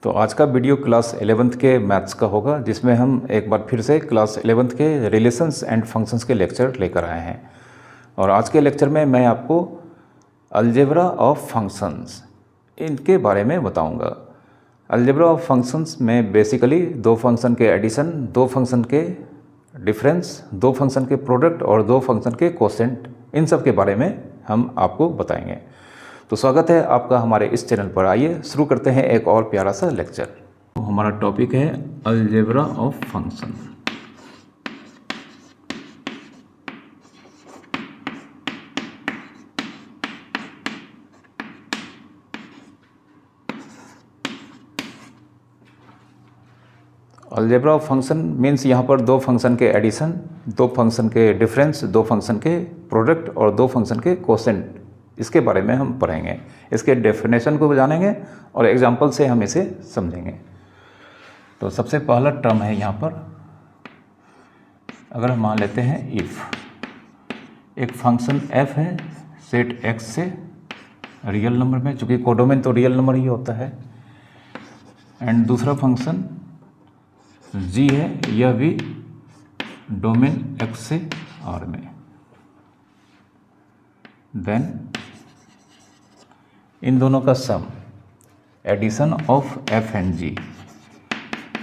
तो आज का वीडियो क्लास 11th के मैथ्स का होगा, जिसमें हम एक बार फिर से क्लास 11th के रिलेशंस एंड फंक्शंस के लेक्चर लेकर आए हैं। और आज के लेक्चर में मैं आपको अलजेब्रा ऑफ फंक्शंस इनके बारे में बताऊंगा। अलजेब्रा ऑफ फंक्शंस में बेसिकली दो फंक्शन के एडिशन, दो फंक्शन के डिफरेंस, दो फंक्शन के प्रोडक्ट और दो फंक्शन के कोसेंट, इन सब के बारे में हम आपको बताएंगे। तो स्वागत है आपका हमारे इस चैनल पर। आइए शुरू करते हैं एक और प्यारा सा लेक्चर। तो हमारा टॉपिक है algebra of function. Algebra of function means यहाँ पर दो फंक्शन के एडिशन, दो फंक्शन के डिफरेंस, दो फंक्शन के प्रोडक्ट और दो फंक्शन के कोसेंट, इसके बारे में हम पढ़ेंगे। इसके डेफिनेशन को जानेंगे और एग्जांपल से हम इसे समझेंगे। तो सबसे पहला टर्म है यहाँ पर, अगर हम मान लेते हैं इफ़ एक फंक्शन f है सेट x से रियल नंबर में, चूँकि कोडोमेन तो रियल नंबर ही होता है, एंड दूसरा फंक्शन g है, यह भी डोमेन x से r में, देन इन दोनों का sum, addition of f and g,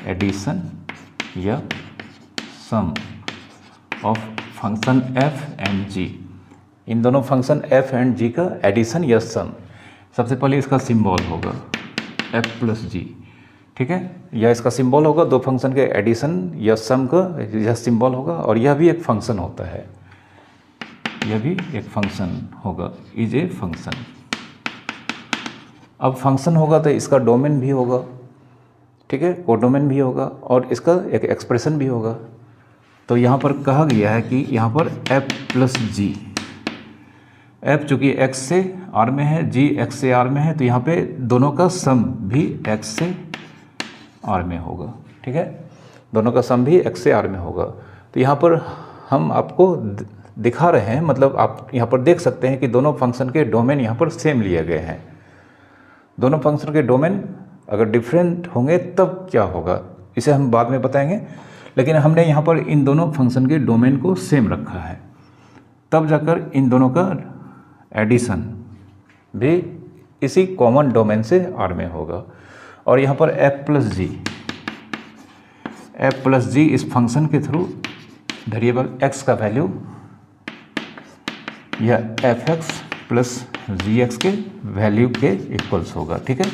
addition या sum of function f and g, इन दोनों फंक्शन f एंड g का एडिशन या सम। सबसे पहले इसका सिंबल होगा f प्लस g, ठीक है, यह इसका सिंबल होगा। दो फंक्शन के एडिशन या सम का यह सिंबल होगा, और यह भी एक फंक्शन होता है, यह भी एक फंक्शन होगा, इज ए फंक्शन। अब फंक्शन होगा तो इसका डोमेन भी होगा, ठीक है, कोडोमेन भी होगा, और इसका एक एक्सप्रेशन भी होगा। तो यहाँ पर कहा गया है कि यहाँ पर f प्लस जी, f चूँकि x से r में है, g x से r में है, तो यहाँ पे दोनों का सम भी x से r में होगा, ठीक है, दोनों का सम भी x से r में होगा। तो यहाँ पर हम आपको दिखा रहे हैं, मतलब आप यहाँ पर देख सकते हैं कि दोनों फंक्शन के डोमेन यहाँ पर सेम लिए गए हैं। दोनों फंक्शन के डोमेन अगर डिफरेंट होंगे तब क्या होगा, इसे हम बाद में बताएंगे, लेकिन हमने यहाँ पर इन दोनों फंक्शन के डोमेन को सेम रखा है, तब जाकर इन दोनों का एडिशन भी इसी कॉमन डोमेन से R में होगा। और यहाँ पर f प्लस जी इस फंक्शन के थ्रू वेरिएबल x का वैल्यू या fx प्लस gx के वैल्यू के इक्वल्स होगा, ठीक है।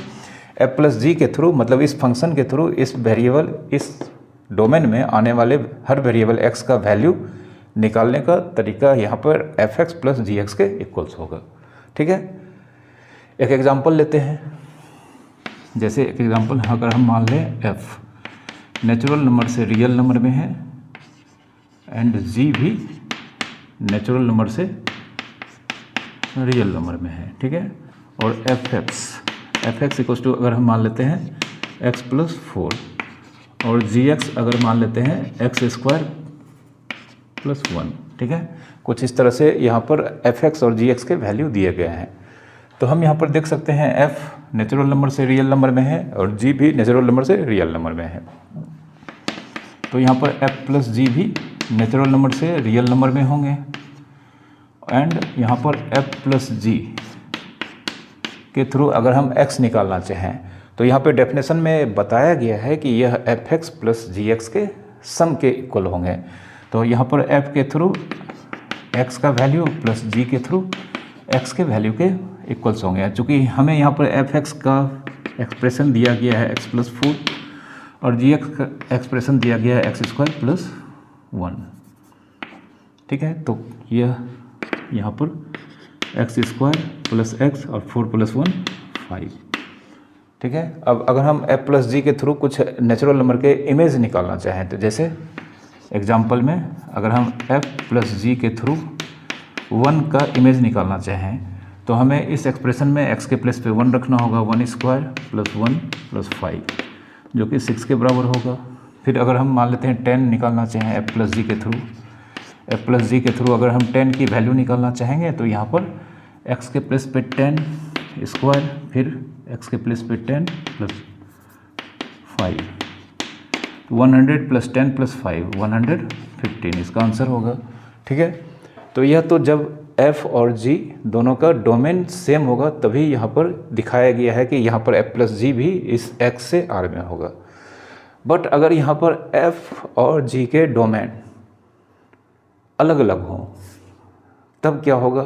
f प्लस जी के थ्रू मतलब इस फंक्शन के थ्रू इस वेरिएबल, इस डोमेन में आने वाले हर वेरिएबल x का वैल्यू निकालने का तरीका यहाँ पर fx प्लस gx के इक्वल्स होगा, ठीक है। एक एग्जांपल लेते हैं, जैसे एक एग्जांपल अगर हम मान लें f नेचुरल नंबर से रियल नंबर में है एंड g भी नेचुरल नंबर से रियल नंबर में है, ठीक है, और fx इक्वल्स टू अगर हम मान लेते हैं x प्लस 4 और gx अगर मान लेते हैं x स्क्वायर प्लस 1, ठीक है। कुछ इस तरह से यहाँ पर fx और gx के वैल्यू दिए गए हैं। तो हम यहाँ पर देख सकते हैं f नेचुरल नंबर से रियल नंबर में है और g भी नेचुरल नंबर से रियल नंबर में है। तो यहाँ पर f प्लस जी भी नेचुरल नंबर से रियल नंबर में होंगे, एंड यहाँ पर f प्लस जी के थ्रू अगर हम x निकालना चाहें तो यहाँ पे डेफिनेशन में बताया गया है कि यह fx प्लस gx के सम के इक्वल होंगे। तो यहाँ पर f के थ्रू x का वैल्यू प्लस g के थ्रू x के वैल्यू के इक्वल्स होंगे। चूँकि हमें यहाँ पर fx का एक्सप्रेशन दिया गया है x प्लस 4 और gx का एक्सप्रेशन दिया गया है x स्क्वायर प्लस 1, ठीक है। तो यह यहाँ पर x स्क्वायर प्लस x और 4 प्लस 1 5, ठीक है। अब अगर हम f प्लस जी के थ्रू कुछ नेचुरल नंबर के इमेज निकालना चाहें, तो जैसे एग्जाम्पल में अगर हम f प्लस जी के थ्रू 1 का इमेज निकालना चाहें तो हमें इस एक्सप्रेशन में x के प्लेस पे 1 रखना होगा, 1 स्क्वायर प्लस 1 प्लस 5 जो कि 6 के बराबर होगा। फिर अगर हम मान लेते हैं 10 निकालना चाहें f प्लस जी के थ्रू अगर हम 10 की वैल्यू निकालना चाहेंगे तो यहाँ पर x के प्लेस पे 10 स्क्वायर, फिर x के प्लेस पे 10 प्लस 5, 100 + 10 + 5 115 इसका आंसर होगा। ठीक है, तो यह तो जब f और g दोनों का डोमेन सेम होगा तभी यहाँ पर दिखाया गया है कि यहाँ पर f + g भी इस x से r में होगा। बट अगर यहाँ पर f और g के डोमेन अलग अलग हों तब क्या होगा,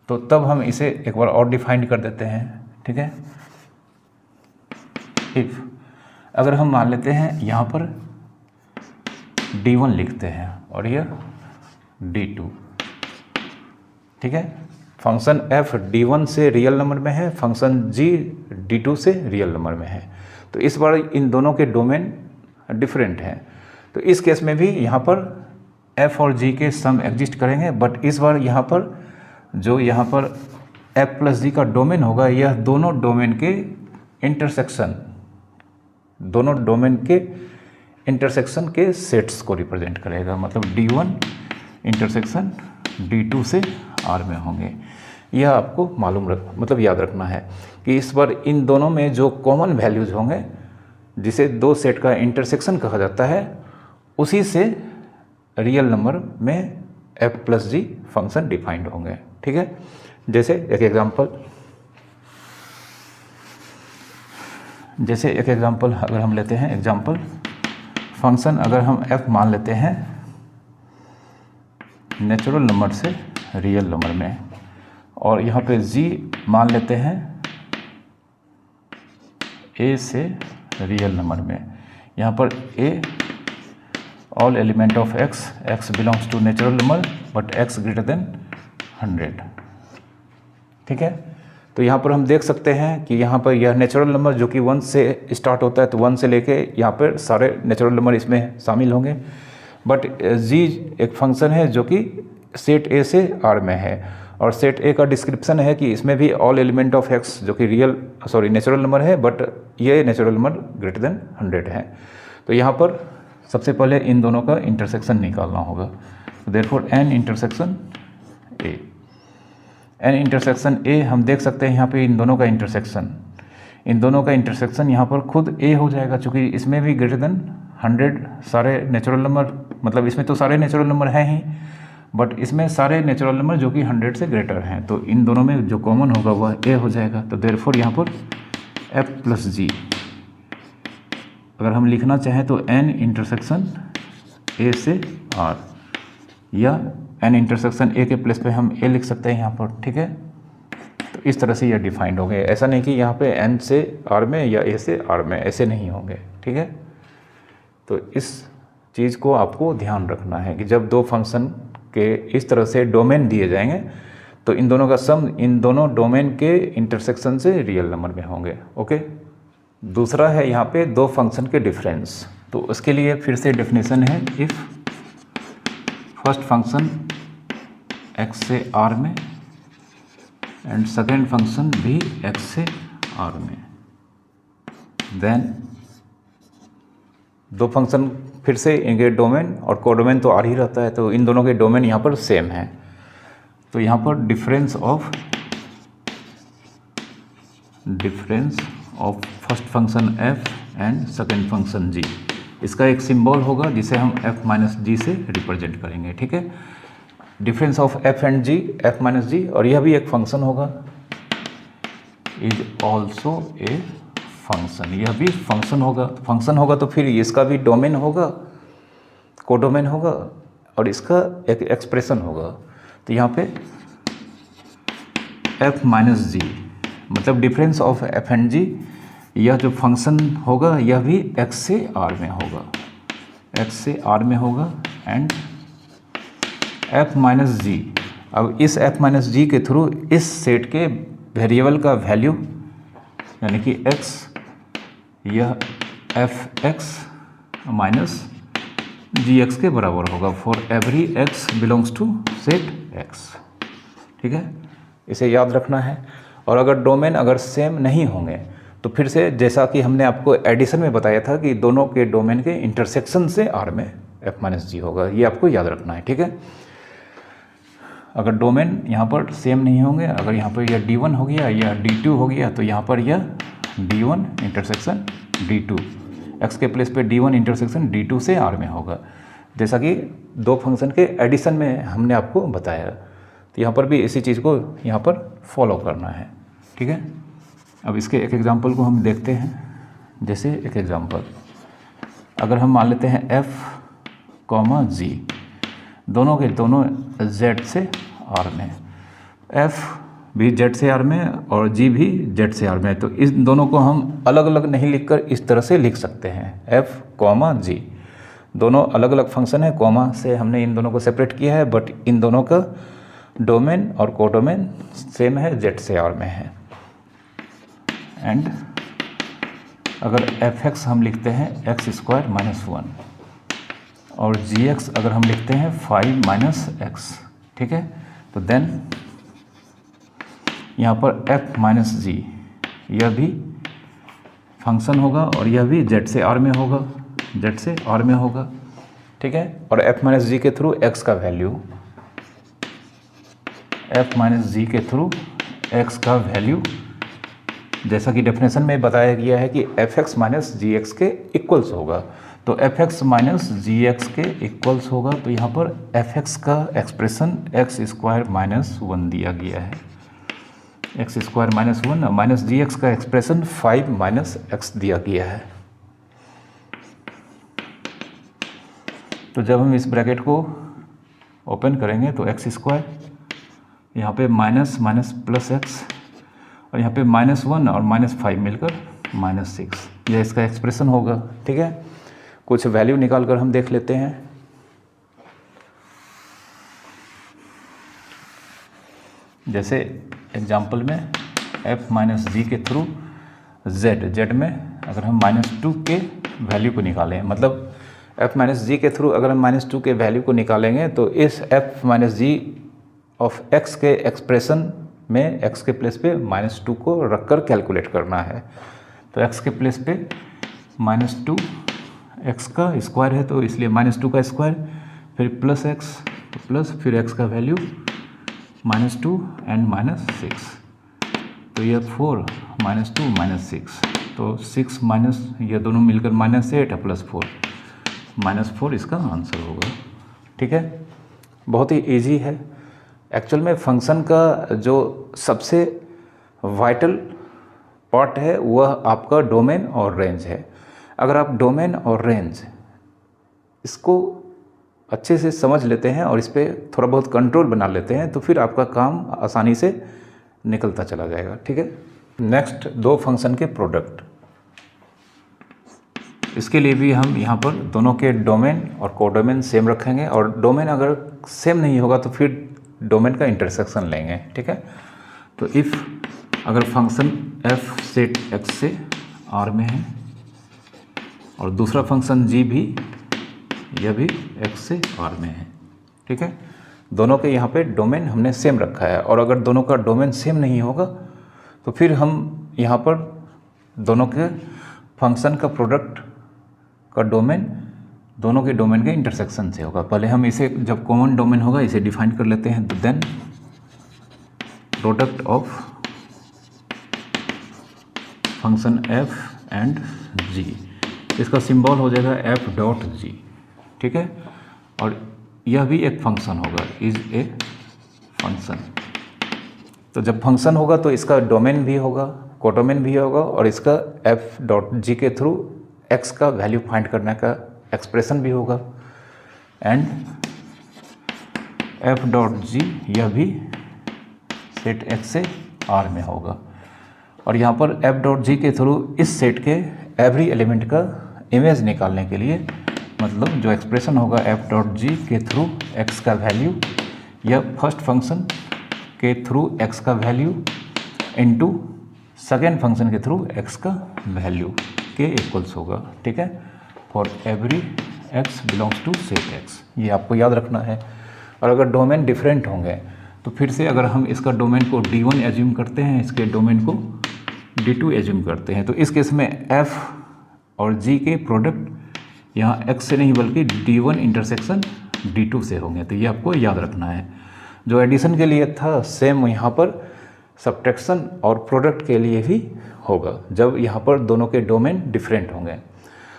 तो तब हम इसे एक बार और डिफाइन कर देते हैं। ठीक है, इफ अगर हम मान लेते हैं यहाँ पर d1 लिखते हैं और यह d2। ठीक है, फंक्शन f d1 से रियल नंबर में है, फंक्शन g d2 से रियल नंबर में है, तो इस बार इन दोनों के डोमेन डिफरेंट हैं। तो इस केस में भी यहाँ पर f और g के सम एग्जिस्ट करेंगे, बट इस बार यहाँ पर जो यहाँ पर f + g का डोमेन होगा यह दोनों डोमेन के इंटरसेक्शन के सेट्स को रिप्रेजेंट करेगा। मतलब d1 इंटरसेक्शन d2 से r में होंगे। यह आपको मतलब याद रखना है कि इस बार इन दोनों में जो कॉमन वैल्यूज होंगे जिसे दो सेट का इंटरसेक्शन कहा जाता है उसी से रियल नंबर में f + g फंक्शन डिफाइंड होंगे। ठीक है, जैसे एक एग्जांपल अगर हम लेते हैं, फंक्शन अगर हम f मान लेते हैं नेचुरल नंबर से रियल नंबर में, और यहाँ पे g मान लेते हैं a से रियल नंबर में। यहाँ पर a all element of x belongs to natural number but x > 100। ठीक है, तो यहाँ पर हम देख सकते हैं कि यहाँ पर यह नेचुरल नंबर जो कि 1 से स्टार्ट होता है, तो 1 से लेके यहाँ पर सारे नेचुरल नंबर इसमें शामिल होंगे। बट g एक फंक्शन है जो कि सेट a से r में है, और सेट a का डिस्क्रिप्शन है कि इसमें भी ऑल एलिमेंट ऑफ x जो कि नेचुरल नंबर है, बट ये नेचुरल नंबर > 100 है। तो यहाँ पर सबसे पहले इन दोनों का इंटरसेक्शन निकालना होगा। देयरफॉर n इंटरसेक्शन a हम देख सकते हैं यहाँ पे इन दोनों का इंटरसेक्शन यहाँ पर खुद a हो जाएगा, चूँकि इसमें भी > 100 सारे नेचुरल नंबर, मतलब इसमें तो सारे नेचुरल नंबर हैं ही, बट इसमें सारे नेचुरल नंबर जो कि 100 से ग्रेटर हैं, तो इन दोनों में जो कॉमन होगा वह a हो जाएगा। तो देयरफॉर यहाँ पर f + g अगर हम लिखना चाहें तो n इंटरसेक्शन a से r, या n इंटरसेक्शन a के प्लेस पे हम a लिख सकते हैं यहाँ पर। ठीक है, तो इस तरह से यह डिफाइंड हो गए। ऐसा नहीं कि यहाँ पे n से r में या a से r में, ऐसे नहीं होंगे। ठीक है, तो इस चीज़ को आपको ध्यान रखना है कि जब दो फंक्शन के इस तरह से डोमेन दिए जाएंगे तो इन दोनों का सम इन दोनों डोमेन के इंटरसेक्शन से रियल नंबर में होंगे। ओके, दूसरा है यहाँ पे दो फंक्शन के डिफरेंस। तो उसके लिए फिर से डेफिनेशन है, इफ़ फर्स्ट फंक्शन x से r में एंड सेकेंड फंक्शन भी x से r में, देन दो फंक्शन फिर से इनके डोमेन और कोडोमेन तो r ही रहता है, तो इन दोनों के डोमेन यहाँ पर सेम है। तो यहाँ पर difference of first function f and second function g, इसका एक सिंबल होगा जिसे हम f - g से रिप्रेजेंट करेंगे। ठीक है, difference of f and g, f - g, और यह भी एक फंक्शन होगा, इज ऑल्सो ए फंक्शन, यह भी फंक्शन होगा तो फिर इसका भी डोमेन होगा, कोडोमेन होगा, और इसका एक एक्सप्रेशन होगा। तो यहाँ पे f - g मतलब difference of f and g, यह जो फंक्शन होगा यह भी x से r में होगा, एंड f - g, अब इस f - g के थ्रू इस सेट के वेरिएबल का वैल्यू यानी कि x, यह f(x - gx) के बराबर होगा for every x belongs to set x। ठीक है, इसे याद रखना है। और अगर डोमेन अगर सेम नहीं होंगे तो फिर से जैसा कि हमने आपको एडिशन में बताया था कि दोनों के डोमेन के इंटरसेक्शन से r में f - g होगा, ये आपको याद रखना है। ठीक है, अगर डोमेन यहाँ पर सेम नहीं होंगे, अगर यहाँ पर यह d1 हो गया या d2 हो गया, तो यहाँ पर यह D1 इंटरसेक्शन D2, x के प्लेस पे D1 इंटरसेक्शन D2 से R में होगा, जैसा कि दो फंक्शन के एडिशन में हमने आपको बताया। तो यहाँ पर भी इसी चीज़ को यहाँ पर फॉलो करना है, ठीक है। अब इसके एक एग्जांपल को हम देखते हैं। जैसे एक एग्जांपल, अगर हम मान लेते हैं f, g, दोनों के दोनों z से r में, f भी z से r में और g भी z से r में, तो इस दोनों को हम अलग अलग नहीं लिखकर इस तरह से लिख सकते हैं, f, g, दोनों अलग अलग फंक्शन है, कॉमा से हमने इन दोनों को सेपरेट किया है, बट इन दोनों का डोमेन और कोडोमेन सेम है, z से r में है। एंड अगर fx हम लिखते हैं x² - 1 और gx अगर हम लिखते हैं 5 - x, ठीक है, तो देन यहाँ पर f - g यह भी फंक्शन होगा और यह भी z से r में होगा, z से r में होगा, ठीक है। और f - g के थ्रू x का वैल्यू, f - g के थ्रू x का वैल्यू, जैसा कि डेफिनेशन में बताया गया है कि fx - gx के इक्वल्स होगा, तो fx - gx के इक्वल्स होगा, तो यहाँ पर fx का एक्सप्रेशन x² - 1 दिया गया है, x² - 1 माइनस gx का एक्सप्रेशन 5 - x दिया गया है। तो जब हम इस ब्रैकेट को ओपन करेंगे तो x², यहाँ पे माइनस माइनस प्लस x, और यहाँ पे -1 और -5 मिलकर -6, यह इसका एक्सप्रेशन होगा, ठीक है। कुछ वैल्यू निकाल कर हम देख लेते हैं। जैसे एग्जांपल में f - g के थ्रू z में अगर हम -2 के वैल्यू को निकालें, मतलब f - g के थ्रू अगर हम -2 के वैल्यू को निकालेंगे तो इस f - g ऑफ x के एक्सप्रेशन में x के प्लेस पे -2 को रखकर कैलकुलेट करना है। तो x के प्लेस पे -2, x का स्क्वायर है तो इसलिए -2 का स्क्वायर, फिर प्लस x, प्लस फिर x का वैल्यू -2 एंड -6, तो यह 4 -2 -6, तो 6 माइनस ये दोनों मिलकर -8 प्लस 4, -4 इसका आंसर होगा, ठीक है। बहुत ही ईजी है। एक्चुअल में फंक्शन का जो सबसे वाइटल पार्ट है वह आपका डोमेन और रेंज है। अगर आप डोमेन और रेंज इसको अच्छे से समझ लेते हैं और इस पर थोड़ा बहुत कंट्रोल बना लेते हैं तो फिर आपका काम आसानी से निकलता चला जाएगा, ठीक है। नेक्स्ट, दो फंक्शन के प्रोडक्ट, इसके लिए भी हम यहाँ पर दोनों के डोमेन और कोडोमेन सेम रखेंगे, और डोमेन अगर सेम नहीं होगा तो फिर डोमेन का इंटरसेक्शन लेंगे, ठीक है। तो इफ़ अगर फंक्शन f सेट x से R में है और दूसरा फंक्शन g भी, यह भी x से R में है, ठीक है, दोनों के यहाँ पे डोमेन हमने सेम रखा है, और अगर दोनों का डोमेन सेम नहीं होगा तो फिर हम यहाँ पर दोनों के फंक्शन का प्रोडक्ट का डोमेन दोनों के डोमेन के इंटरसेक्शन से होगा। पहले हम इसे, जब कॉमन डोमेन होगा, इसे डिफाइन कर लेते हैं। तो then product of function f and g, इसका सिंबल हो जाएगा f.g, ठीक है, और यह भी एक फंक्शन होगा, इज ए फंक्शन। तो जब फंक्शन होगा तो इसका डोमेन भी होगा, कोडोमेन भी होगा, और इसका f.g के थ्रू x का वैल्यू फाइंड करने का एक्सप्रेशन भी होगा, एंड f.g यह भी सेट x से R में होगा, और यहाँ पर f.g के थ्रू इस सेट के एवरी एलिमेंट का इमेज निकालने के लिए, मतलब जो एक्सप्रेशन होगा f.g के थ्रू x का वैल्यू, यह फर्स्ट फंक्शन के थ्रू x का वैल्यू इनटू सेकेंड फंक्शन के थ्रू x का वैल्यू के इक्वल्स होगा, ठीक है, for every x belongs to set x, ये आपको याद रखना है। और अगर डोमेन डिफरेंट होंगे तो फिर से अगर हम इसका डोमेन को D1 एज्यूम करते हैं, इसके डोमेन को D2 एज्यूम करते हैं, तो इस केस में f और g के प्रोडक्ट यहाँ x से नहीं बल्कि D1 इंटरसेक्शन D2 से होंगे, तो ये आपको याद रखना है। जो एडिशन के लिए था सेम यहाँ पर सब्ट्रैक्शन और प्रोडक्ट के लिए भी होगा जब यहाँ पर दोनों के डोमेन डिफरेंट होंगे।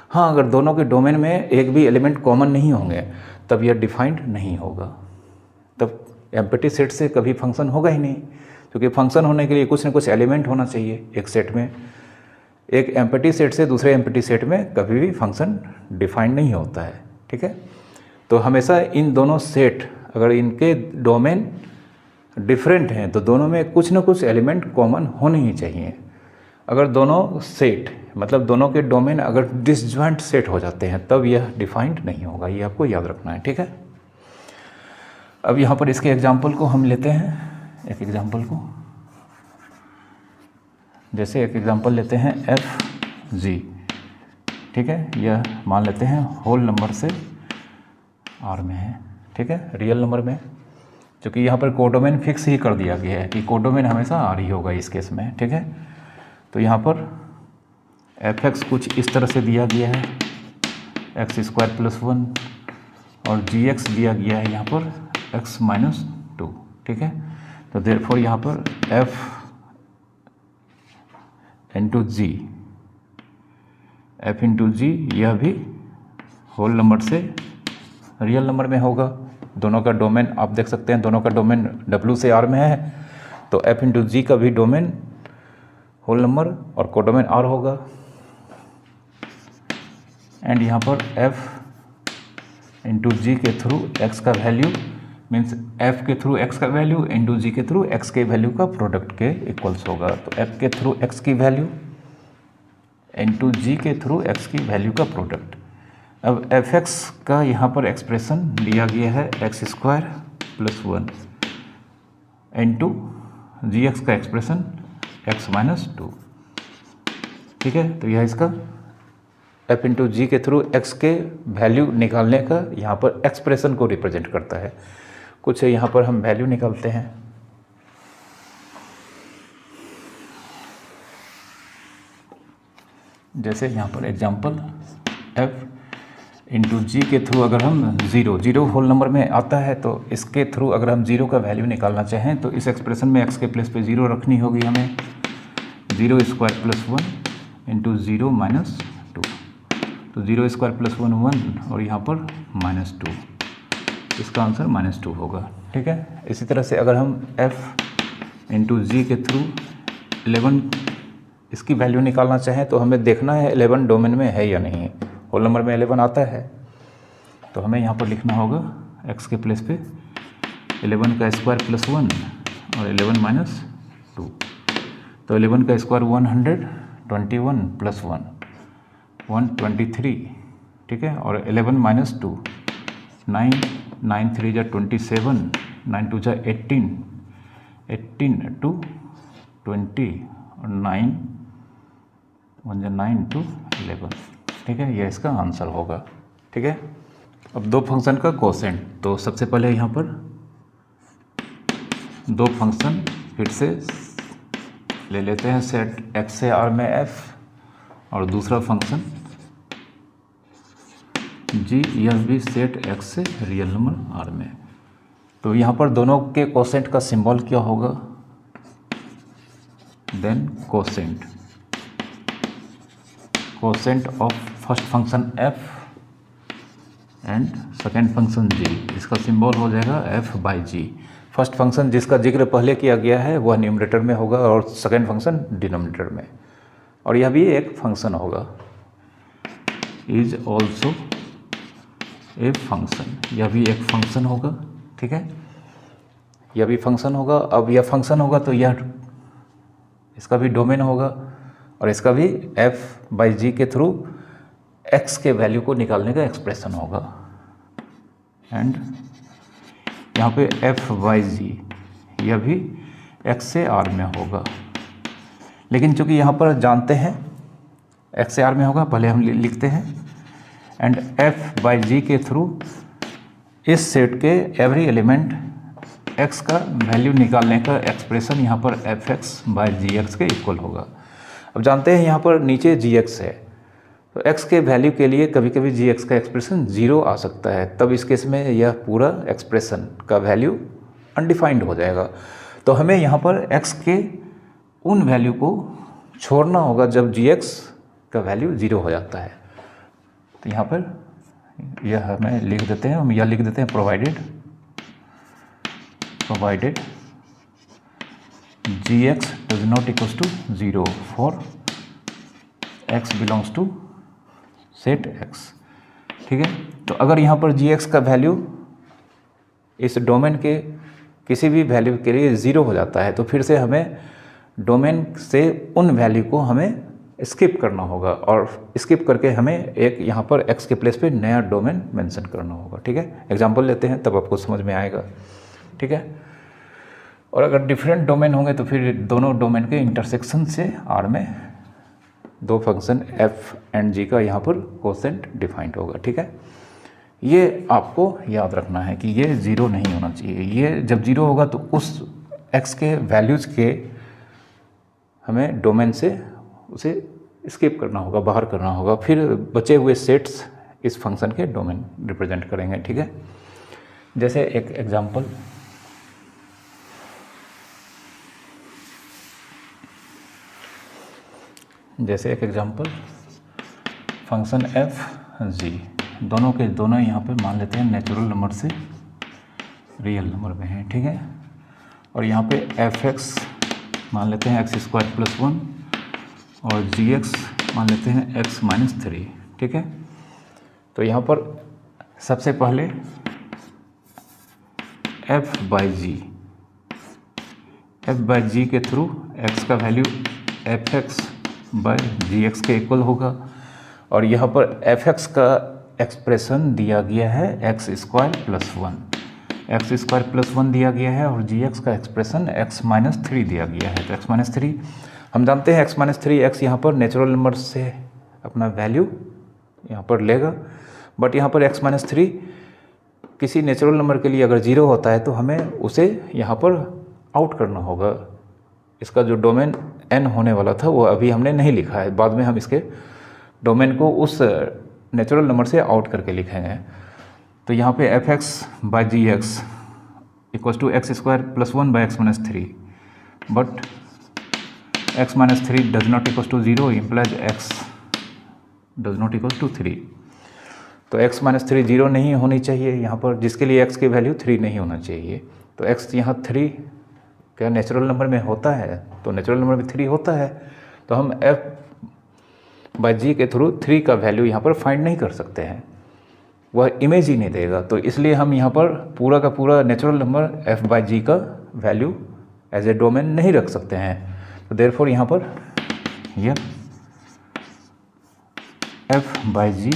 हाँ, अगर दोनों के डोमेन में एक भी एलिमेंट कॉमन नहीं होंगे तब यह डिफाइंड नहीं होगा, तब एम्प्टी सेट से कभी फंक्शन होगा ही नहीं, क्योंकि फंक्शन होने के लिए कुछ न कुछ एलिमेंट होना चाहिए एक सेट में। एक एम्प्टी सेट से दूसरे एम्प्टी सेट में कभी भी फंक्शन डिफाइंड नहीं होता है, ठीक है। तो हमेशा इन दोनों सेट अगर इनके डोमेन डिफरेंट हैं तो दोनों में कुछ न कुछ एलिमेंट कॉमन होने ही चाहिए। अगर दोनों सेट मतलब दोनों के डोमेन अगर डिसजॉइंट सेट हो जाते हैं तब यह डिफाइंड नहीं होगा, ये आपको याद रखना है, ठीक है। अब यहाँ पर इसके एग्जाम्पल को हम लेते हैं, एक एग्जाम्पल को, जैसे एक एग्जाम्पल लेते हैं एफ जी, ठीक है। यह मान लेते हैं होल नंबर से आर में है, ठीक है, रियल नंबर में, क्योंकि यहाँ पर कोडोमेन फिक्स ही कर दिया गया है कि कोडोमेन हमेशा आर ही होगा इस केस में, ठीक है। तो यहाँ पर एफ एक्स कुछ इस तरह से दिया गया है एक्स स्क्वायर प्लस 1 और जी एक्स दिया गया है यहाँ पर एक्स माइनस 2, ठीक है। तो देयरफॉर यहाँ पर एफ इंटू जी, एफ इंटू जी यह भी होल नंबर से रियल नंबर में होगा। दोनों का डोमेन आप देख सकते हैं, दोनों का डोमेन W से R में है, तो एफ इंटू जी का भी डोमेन होल नंबर और कोडोमेन R होगा। एंड यहाँ पर f इंटू जी के थ्रू x का वैल्यू मीन्स f के थ्रू x का वैल्यू इंटू जी के थ्रू x के वैल्यू का प्रोडक्ट के इक्वल्स होगा। तो f के थ्रू x की वैल्यू इंटू जी के थ्रू x की वैल्यू का प्रोडक्ट। अब fx का यहाँ पर एक्सप्रेशन दिया गया है एक्स स्क्वायर प्लस 1 इंटू जी एक्स का एक्सप्रेशन x माइनस 2, ठीक है। तो यह इसका f इंटू जी के थ्रू x के वैल्यू निकालने का यहाँ पर एक्सप्रेशन को रिप्रेजेंट करता है। कुछ यहाँ पर हम वैल्यू निकालते हैं, जैसे यहाँ पर एग्जांपल f इंटू जी के थ्रू अगर हम जीरो होल नंबर में आता है तो इसके थ्रू अगर हम जीरो का वैल्यू निकालना चाहें तो इस एक्सप्रेशन में x के प्लेस पे जीरो रखनी होगी हमें, zero square plus 1 into zero minus 2, तो जीरो स्क्वायर प्लस 1 और यहाँ पर माइनस 2, इसका आंसर माइनस 2 होगा, ठीक है। इसी तरह से अगर हम f इंटू जी के थ्रू 11 इसकी वैल्यू निकालना चाहें तो हमें देखना है 11 डोमेन में है या नहीं। होल नंबर में 11 आता है तो हमें यहाँ पर लिखना होगा x के प्लेस पे 11 का स्क्वायर प्लस 1 और 11 माइनस 2, तो 11 का स्क्वायर 121 प्लस 1 123, ठीक है। और 11 माइनस 2 9 9 3 जा 27 9 2 जा 18 18 टू 20 और 9 1 जा 9 टू 11, ठीक है। यह इसका आंसर होगा, ठीक है। अब दो फंक्शन का कोसेंट, तो सबसे पहले यहाँ पर दो फंक्शन फिर से ले लेते हैं सेट x से r में f और दूसरा फंक्शन g, यह भी सेट x से रियल नंबर r में। तो यहाँ पर दोनों के कोसेंट का सिंबल क्या होगा, then quotient of first function f and second function g, इसका सिंबल हो जाएगा f by G. First function जिसका जिक्र पहले किया गया है वह न्यूमरेटर में होगा और सेकेंड फंक्शन डिनोमिनेटर में, और यह भी एक फंक्शन होगा, इज ऑल्सो ए फंक्शन, यह भी एक फंक्शन होगा, ठीक है। यह भी फंक्शन होगा। अब यह फंक्शन होगा तो यह इसका भी डोमेन होगा और इसका भी f बाई जी के थ्रू x के वैल्यू को निकालने का एक्सप्रेशन होगा। एंड यहाँ पे f बाई जी यह भी x से r में होगा, लेकिन चूंकि यहाँ पर जानते हैं x से r में होगा, पहले हम लिखते हैं एंड f बाई जी के थ्रू इस सेट के एवरी एलिमेंट x का वैल्यू निकालने का एक्सप्रेशन यहाँ पर F X by G X के इक्वल होगा। अब जानते हैं यहाँ पर नीचे जी एक्स है, तो x के वैल्यू के लिए कभी कभी जी एक्स का एक्सप्रेशन जीरो आ सकता है, तब इस केस में यह पूरा एक्सप्रेशन का वैल्यू अनडिफाइंड हो जाएगा। तो हमें यहाँ पर x के उन वैल्यू को छोड़ना होगा जब gx का वैल्यू 0 हो जाता है। तो यहाँ पर यह हमें लिख देते हैं, हम यह लिख देते हैं provided gx does not equals to 0 for x belongs to set x। ठीक है, तो अगर यहाँ पर gx का वैल्यू इस डोमेन के किसी भी वैल्यू के लिए 0 हो जाता है तो फिर से हमें डोमेन से उन वैल्यू को हमें स्किप करना होगा और स्किप करके हमें एक यहाँ पर x के प्लेस पे नया डोमेन मेंशन करना होगा। ठीक है, एग्जांपल लेते हैं तब आपको समझ में आएगा। ठीक है, और अगर डिफरेंट डोमेन होंगे तो फिर दोनों डोमेन के इंटरसेक्शन से R में दो फंक्शन f एंड g का यहाँ पर कोसेंट डिफाइंड होगा। ठीक है, ये आपको याद रखना है कि ये 0 नहीं होना चाहिए। ये जब 0 होगा तो उस x के वैल्यूज़ के हमें डोमेन से उसे स्किप करना होगा, बाहर करना होगा, फिर बचे हुए सेट्स इस फंक्शन के डोमेन रिप्रेजेंट करेंगे। ठीक है, जैसे एक एग्जांपल, फंक्शन f g दोनों के दोनों यहाँ पे मान लेते हैं नेचुरल नंबर से रियल नंबर में है। ठीक है, और यहाँ पे f(x) मान लेते हैं x² + 1 और gx मान लेते हैं x - 3। ठीक है, तो यहाँ पर सबसे पहले f/g के थ्रू x का वैल्यू f(x)/gx के इक्वल होगा और यहाँ पर f(x) का एक्सप्रेशन दिया गया है x² + 1 दिया गया है और gx का एक्सप्रेशन x - 3 दिया गया है। तो x - 3 हम जानते हैं, x - 3 x यहाँ पर नेचुरल नंबर से अपना वैल्यू यहाँ पर लेगा, बट यहाँ पर x - 3 किसी नेचुरल नंबर के लिए अगर 0 होता है तो हमें उसे यहाँ पर आउट करना होगा। इसका जो डोमेन n होने वाला था वो अभी हमने नहीं लिखा है, बाद में हम इसके डोमेन को उस नेचुरल नंबर से आउट करके लिखेंगे। तो यहाँ पे f(x)/gx = x² + 1/x - 3, but x - 3 does not equal to 0 implies x does not equal to 3। तो x - 3 0 नहीं होनी चाहिए यहाँ पर, जिसके लिए x की वैल्यू 3 नहीं होना चाहिए। तो x यहाँ 3 क्या नेचुरल नंबर में होता है, तो नेचुरल नंबर में 3 होता है, तो हम f/g के थ्रू 3 का वैल्यू यहाँ पर फाइंड नहीं कर सकते हैं, वह इमेज ही नहीं देगा। तो इसलिए हम यहाँ पर पूरा का पूरा नेचुरल नंबर f/g का वैल्यू एज ए डोमेन नहीं रख सकते हैं। तो देयरफॉर यहाँ पर यह f/g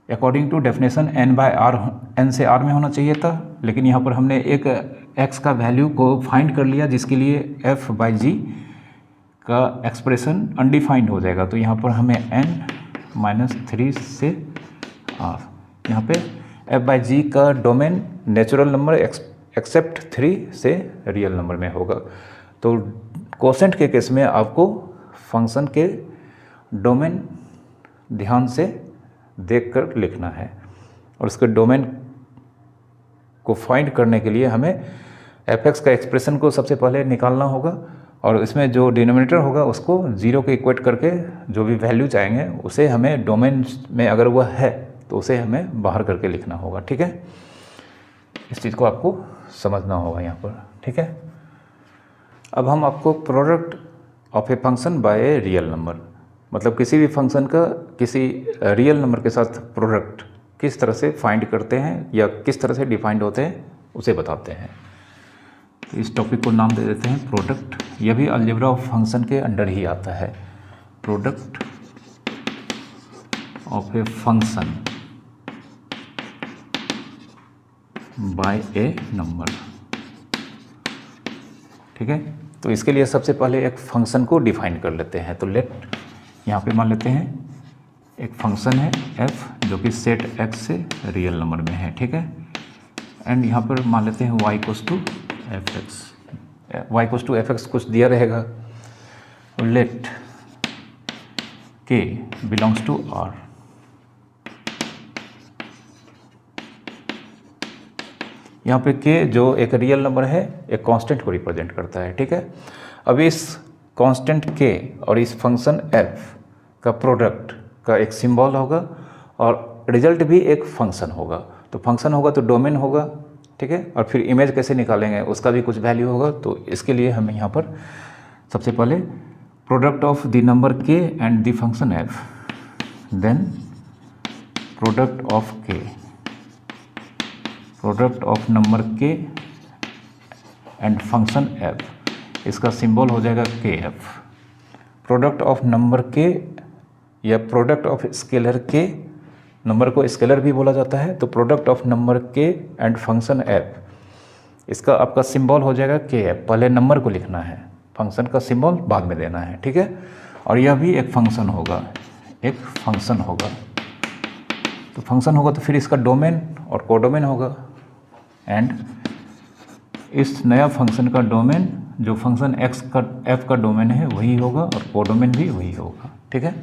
according to definition n से r में होना चाहिए था, लेकिन यहाँ पर हमने एक x का वैल्यू को फाइंड कर लिया जिसके लिए f/g का एक्सप्रेशन अनडिफाइंड हो जाएगा। तो यहाँ पर हमें n - 3 से r, यहाँ पे f/g का डोमेन नेचुरल नंबर एक्सेप्ट 3 से रियल नंबर में होगा। तो कोसेंट के केस में आपको फंक्शन के डोमेन ध्यान से देखकर लिखना है और उसके डोमेन को फाइंड करने के लिए हमें f(x) का एक्सप्रेशन को सबसे पहले निकालना होगा और इसमें जो डिनोमिनेटर होगा उसको 0 के इक्वेट करके जो भी वैल्यू चाहेंगे उसे हमें डोमेन में अगर वह है तो उसे हमें बाहर करके लिखना होगा। ठीक है, इस चीज़ को आपको समझना होगा यहाँ पर। ठीक है, अब हम आपको product of a function by a real number, मतलब किसी भी फंक्शन का किसी रियल नंबर के साथ प्रोडक्ट किस तरह से फाइंड करते हैं या किस तरह से डिफाइंड होते हैं उसे बताते हैं। तो इस टॉपिक को नाम दे देते हैं प्रोडक्ट। यह भी अलजेब्रा ऑफ फंक्शन के अंडर ही आता है, product of a function by A number. ठीक है, तो इसके लिए सबसे पहले एक फंक्शन को डिफाइन कर लेते हैं। तो लेट यहाँ पे मान लेते हैं एक फंक्शन है f जो कि सेट x से रियल नंबर में है। ठीक है, एंड यहाँ पर मान लेते हैं y = f(x) कुछ दिया रहेगा। Let k belongs to r। यहाँ पे k जो एक रियल नंबर है एक कांस्टेंट को रिप्रेजेंट करता है। ठीक है, अब इस कांस्टेंट k और इस फंक्शन f का प्रोडक्ट का एक सिंबल होगा और रिजल्ट भी एक फंक्शन होगा। तो फंक्शन होगा तो डोमेन होगा, ठीक है। और फिर इमेज कैसे निकालेंगे उसका भी कुछ वैल्यू होगा। तो इसके लिए हमें यहाँ पर सबसे पहले product of the number k and the function f, then product of number k and function f, इसका सिंबल हो जाएगा kf। Product of number k या product of scalar k, number को स्केलर भी बोला जाता है, तो product of number k and function f, इसका आपका सिंबल हो जाएगा kf। पहले नंबर को लिखना है, फंक्शन का सिंबल बाद में देना है, ठीक है। और यह भी एक फंक्शन होगा, तो फंक्शन होगा तो फिर इसका डोमेन और कोडोमेन होगा। एंड इस नया फंक्शन का डोमेन जो फंक्शन f का डोमेन है वही होगा और कोडोमेन भी वही होगा, ठीक है।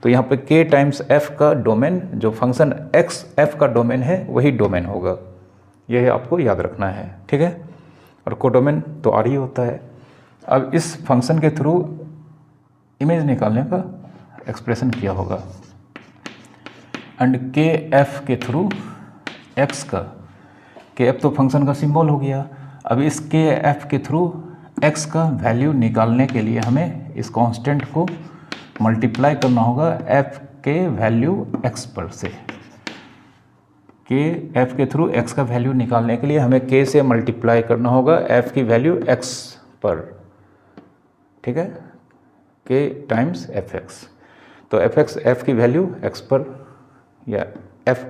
तो यहाँ पे k टाइम्स f का डोमेन जो फंक्शन f का डोमेन है वही डोमेन होगा, यह आपको याद रखना है, ठीक है। और कोडोमेन तो r ही होता है। अब इस फंक्शन के थ्रू इमेज निकालने का एक्सप्रेशन किया होगा एंड kf के थ्रू x का, kf तो फंक्शन का सिंबल हो गया। अब इस kf के थ्रू x का वैल्यू निकालने के लिए हमें इस कांस्टेंट को मल्टीप्लाई करना होगा f के वैल्यू x पर से। kf के थ्रू x का वैल्यू निकालने के लिए हमें k से मल्टीप्लाई करना होगा f की वैल्यू x पर, ठीक है, k टाइम्स fx। तो fx f की वैल्यू x पर या f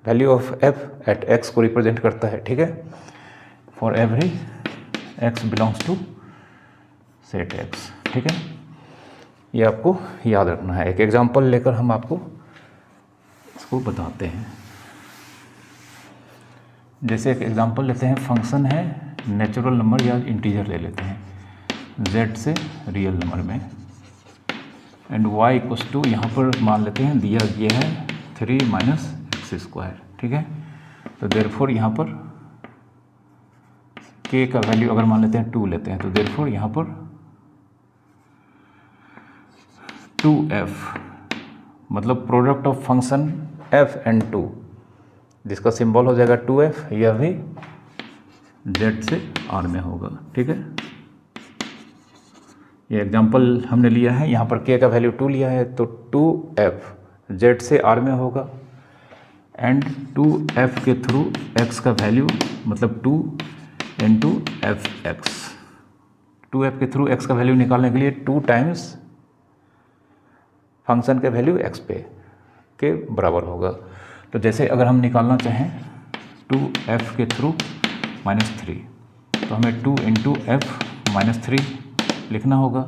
value of f at x को रिप्रेजेंट करता है, ठीक है। For every x belongs to set x, ठीक है। ये आपको याद रखना है। एक एग्जांपल लेकर हम आपको इसको बताते हैं। जैसे एक एग्जांपल लेते हैं, फंक्शन है नेचुरल नंबर या इंटीजर ले लेते हैं z से रियल नंबर में, एंड y इक्वल्स टू यहाँ पर मान लेते हैं दिया गया है 3 माइनस एक्स स्क्वायर, ठीक है। तो देयरफॉर यहाँ पर k का वैल्यू अगर मान लेते हैं 2 लेते हैं, तो देयरफॉर यहाँ पर 2f मतलब product of function f and 2, जिसका सिंबल हो जाएगा 2f, यह भी z से r में होगा, ठीक है। ये एग्जांपल हमने लिया है, यहाँ पर k का वैल्यू 2 लिया है, तो 2f z से r में होगा एंड 2f के थ्रू x का वैल्यू मतलब 2 इंटू fx। 2f के थ्रू x का वैल्यू निकालने के लिए 2 टाइम्स फंक्शन के वैल्यू x पे के बराबर होगा। तो जैसे अगर हम निकालना चाहें 2f के थ्रू -3, तो हमें 2 इंटू f -3 लिखना होगा।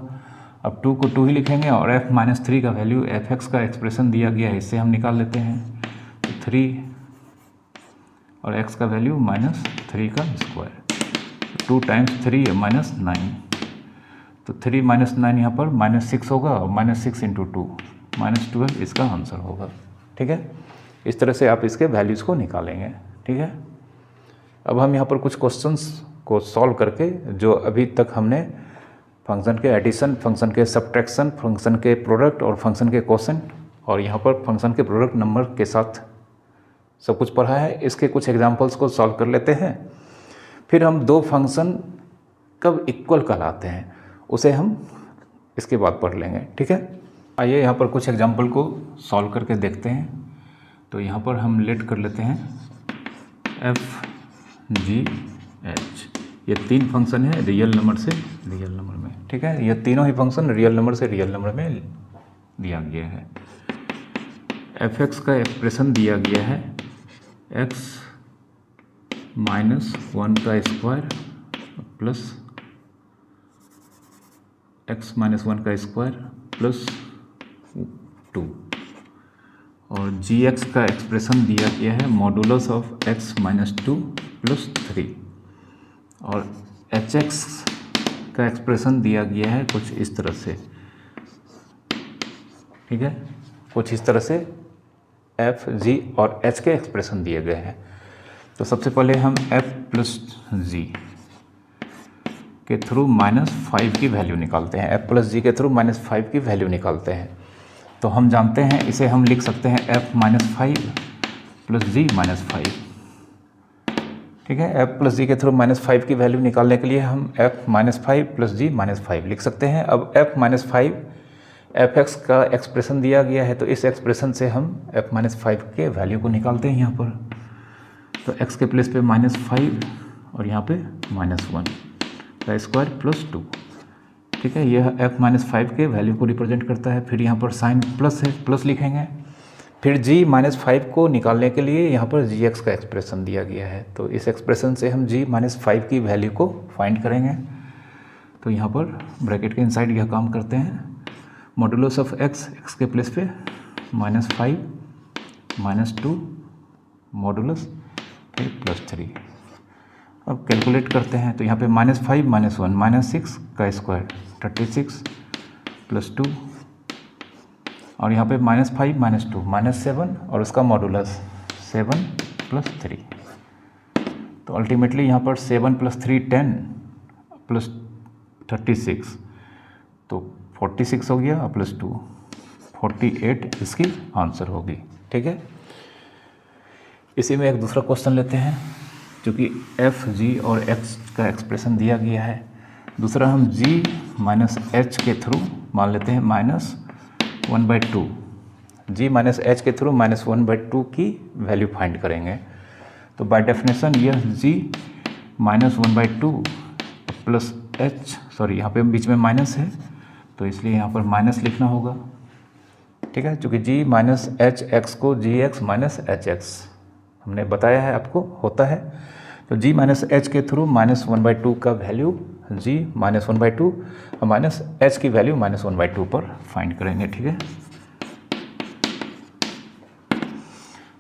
अब 2 को 2 ही लिखेंगे और f -3 का वैल्यू fx का एक्सप्रेशन दिया गया है, इससे हम निकाल लेते हैं। तो 3 और x का वैल्यू -3 का स्क्वायर, 2 टाइम्स 3 -9, तो 3 -9 यहाँ पर -6 होगा और -6 इंटू 2 -12 इसका आंसर होगा, ठीक है। इस तरह से आप इसके वैल्यूज़ को निकालेंगे, ठीक है। अब हम यहाँ पर कुछ क्वेश्चंस को सॉल्व करके जो अभी तक हमने फंक्शन के एडिशन, फंक्शन के सब्ट्रैक्शन, फंक्शन के प्रोडक्ट और फंक्शन के क्वोशेंट और यहाँ पर फंक्शन के प्रोडक्ट नंबर के साथ सब कुछ पढ़ा है, इसके कुछ एग्जांपल्स को सॉल्व कर लेते हैं। फिर हम दो फंक्शन कब इक्वल कहलाते हैं उसे हम इसके बाद पढ़ लेंगे, ठीक है। आइए यहाँ पर कुछ एग्जांपल को सॉल्व करके देखते हैं। तो यहाँ पर हम लेट कर लेते हैं f g h, ये 3 फंक्शन है रियल नंबर से रियल नंबर में, ठीक है। ये तीनों ही फंक्शन रियल नंबर से रियल नंबर में दिया गया है। fx का एक्सप्रेशन दिया गया है x -1 का स्क्वायर प्लस x -1 का स्क्वायर प्लस 2, और gx का एक्सप्रेशन दिया गया है मॉडुलस ऑफ x -2 प्लस 3, और hx का एक्सप्रेशन दिया गया है कुछ इस तरह से, ठीक है। कुछ इस तरह से f, g और h के एक्सप्रेशन दिए गए हैं। तो सबसे पहले हम f प्लस g के थ्रू -5 की वैल्यू निकालते हैं, f प्लस जी के थ्रू -5 की वैल्यू निकालते हैं। तो हम जानते हैं, इसे हम लिख सकते हैं f -5 प्लस जी -5। ठीक है, f प्लस जी के थ्रू -5 की वैल्यू निकालने के लिए हम f -5 प्लस जी -5 लिख सकते हैं। अब f -5 f(x) का एक्सप्रेशन दिया गया है, तो इस एक्सप्रेशन से हम f -5 के वैल्यू को निकालते हैं यहाँ पर। तो x के प्लेस पे -5 और यहाँ पे -1 का स्क्वायर प्लस 2। ठीक है, यह f -5 के वैल्यू को रिप्रेजेंट करता है। फिर यहाँ पर साइन प्लस है, प्लस लिखेंगे। फिर g -5 को निकालने के लिए यहाँ पर gx का एक्सप्रेशन दिया गया है, तो इस एक्सप्रेशन से हम g -5 की वैल्यू को फाइंड करेंगे। तो यहाँ पर ब्रैकेट के इनसाइड यह काम करते हैं, मॉडुलस ऑफ x, x के प्लेस पे -5 -2 मॉडुलस फिर +3। अब कैलकुलेट करते हैं, तो यहाँ पे -5 -1 -6 का स्क्वायर 36 +2 और यहाँ पे -5 -2 -7 और उसका मॉडुलस 7 + 3। तो अल्टीमेटली यहाँ पर 7 + 3 10 + 36, तो 46 हो गया +2 48 इसकी आंसर होगी। ठीक है, इसी में एक दूसरा क्वेश्चन लेते हैं, क्योंकि f, g और h का एक्सप्रेशन दिया गया है। दूसरा हम g -h के थ्रू मान लेते हैं -1/2, g -h के थ्रू -1/2 की वैल्यू फाइंड करेंगे। तो बाय डेफिनेशन यह g -1/2 प्लस h, सॉरी यहाँ पे बीच में माइनस है, तो इसलिए यहाँ पर माइनस लिखना होगा। ठीक है, क्योंकि g -hx को gx -hx हमने बताया है आपको होता है। तो g -h के थ्रू -1/2 का वैल्यू g -1/2 और -h की वैल्यू -1/2 पर फाइंड करेंगे। ठीक है,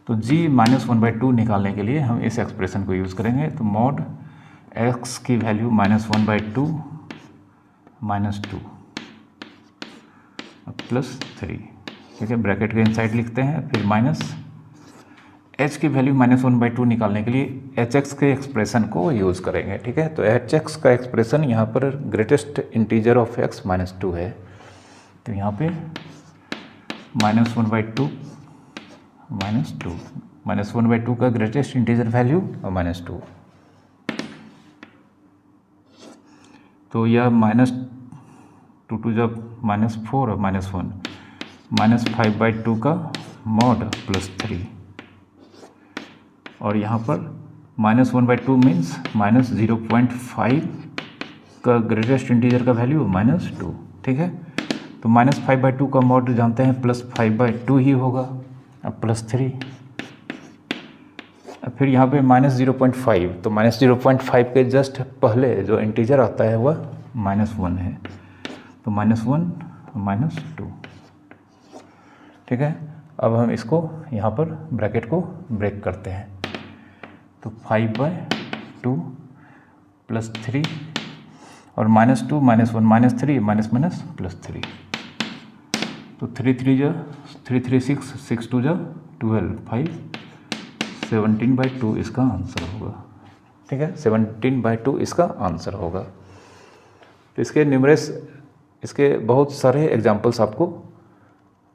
तो g -1/2 निकालने के लिए हम इस एक्सप्रेशन को यूज़ करेंगे। तो मॉड x की वैल्यू -1/2 -2 +3। ठीक है, ब्रैकेट के इनसाइड लिखते हैं। फिर माइनस h की वैल्यू -1/2 निकालने के लिए hx के एक्सप्रेशन को यूज़ करेंगे। ठीक है, तो hx का एक्सप्रेशन यहाँ पर ग्रेटेस्ट इंटीजर ऑफ x -2 है, तो यहाँ पे -1/2 -2 -1/2 का ग्रेटेस्ट इंटीजर वैल्यू और -2, तो यह -2 जब -4 और -1 -5/2 का मॉड +3 और यहाँ पर -1/2 मीन्स -0.5 का ग्रेटेस्ट इंटीजर का वैल्यू -2। ठीक है, तो -5/2 का मॉड जानते हैं +5/2 ही होगा, अब +3। फिर यहाँ पे -0.5, तो -0.5 के जस्ट पहले जो इंटीजर आता है वह -1 है, तो -1 -2। ठीक है, अब हम इसको यहाँ पर ब्रैकेट को ब्रेक करते हैं, तो 5/2 +3 और -2 -1 -3 -3 तो 3 3 जा 3 3 6 6 2 जा 12 5 17/2 इसका आंसर होगा। ठीक है, 17/2 इसका आंसर होगा। तो इसके बहुत सारे एग्जाम्पल्स आपको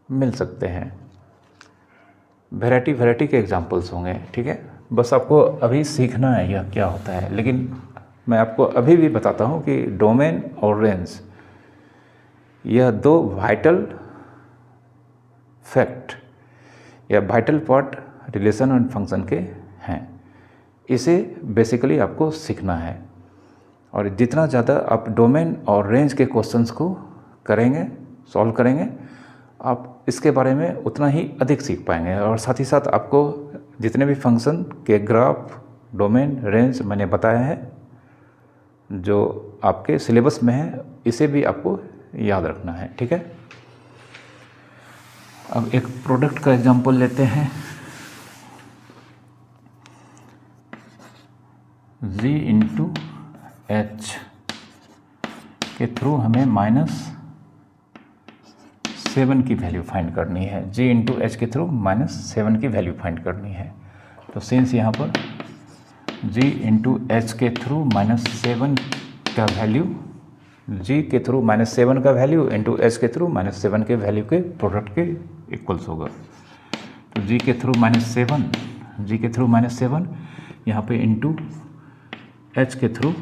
मिल सकते हैं, वैरायटी के एग्जाम्पल्स होंगे। ठीक है, बस आपको अभी सीखना है यह क्या होता है, लेकिन मैं आपको अभी भी बताता हूँ कि डोमेन और रेंज यह दो वाइटल फैक्ट या vital part relation and function के हैं। इसे बेसिकली आपको सीखना है, और जितना ज़्यादा आप डोमेन और रेंज के क्वेश्चंस को करेंगे, सॉल्व करेंगे, आप इसके बारे में उतना ही अधिक सीख पाएंगे। और साथ ही साथ आपको जितने भी फंक्शन के ग्राफ, डोमेन, रेंज मैंने बताया है जो आपके सिलेबस में है, इसे भी आपको याद रखना है। ठीक है, अब एक प्रोडक्ट का एग्जांपल लेते हैं। g × h के थ्रू हमें -7 की वैल्यू फाइंड करनी है। g × h के थ्रू -7 की वैल्यू फाइंड करनी है। तो सिंस यहाँ पर g × h के थ्रू -7 का वैल्यू g के थ्रू -7 का वैल्यू इंटू h के थ्रू -7 के वैल्यू के प्रोडक्ट के इक्वल्स होगा। तो g के थ्रू -7 यहाँ पे इंटू h के थ्रू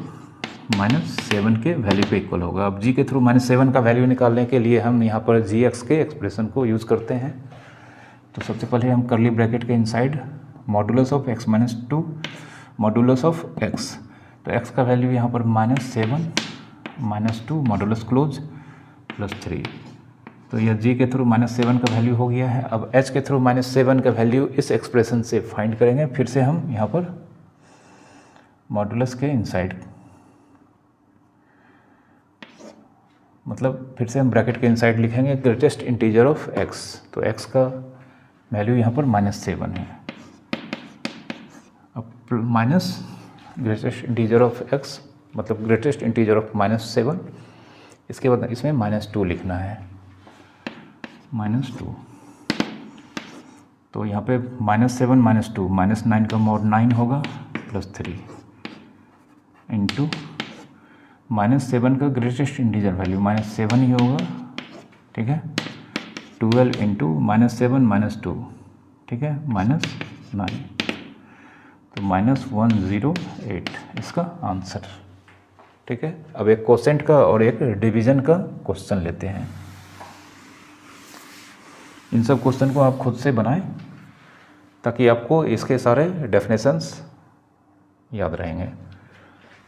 -7 के वैल्यू पे इक्वल होगा। अब g के थ्रू -7 का वैल्यू निकालने के लिए हम यहाँ पर gx के एक्सप्रेशन को यूज़ करते हैं। तो सबसे पहले हम करली ब्रैकेट के inside modulus of x - 2 modulus of x, तो x का वैल्यू यहाँ पर -7 -2 मॉडुलस क्लोज +3। तो यह g के थ्रू -7 का वैल्यू हो गया है। अब h के थ्रू -7 का वैल्यू इस एक्सप्रेशन से फाइंड करेंगे। फिर से हम यहाँ पर मॉडुलस के इनसाइड, मतलब फिर से हम ब्रैकेट के इनसाइड लिखेंगे ग्रेटेस्ट इंटीजर ऑफ x। तो x का वैल्यू यहाँ पर -7 है। अब minus greatest integer of x मतलब ग्रेटेस्ट इंटीजर ऑफ -7, इसके बाद इसमें -2 लिखना है, -2। तो यहाँ पे -7 -2 -9 का मॉड 9 होगा +3 इंटू -7 का ग्रेटेस्ट इंटीजर वैल्यू -7 ही होगा, ठीक है, 12 इंटू -7 -2, ठीक है, -9, तो -108 इसका आंसर, ठीक है। अब एक कोसेंट का और एक डिवीजन का क्वेश्चन लेते हैं। इन सब क्वेश्चन को आप खुद से बनाएं ताकि आपको इसके सारे डेफिनेशंस याद रहेंगे।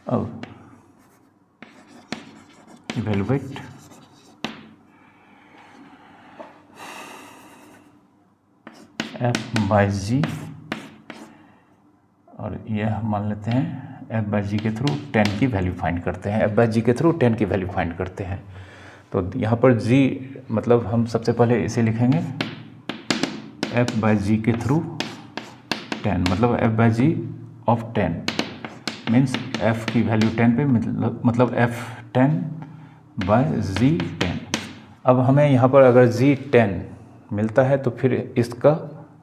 अब इवेलुएट f/g और यह मान लेते हैं f/g के थ्रू 10 की वैल्यू फाइंड करते हैं। f/g के थ्रू 10 की वैल्यू फाइंड करते हैं। तो यहाँ पर g मतलब हम सबसे पहले इसे लिखेंगे f/g के थ्रू 10, मतलब f/g ऑफ 10 मीन्स f की वैल्यू 10 पे, मतलब f10/g10। अब हमें यहाँ पर अगर g10 मिलता है तो फिर इसका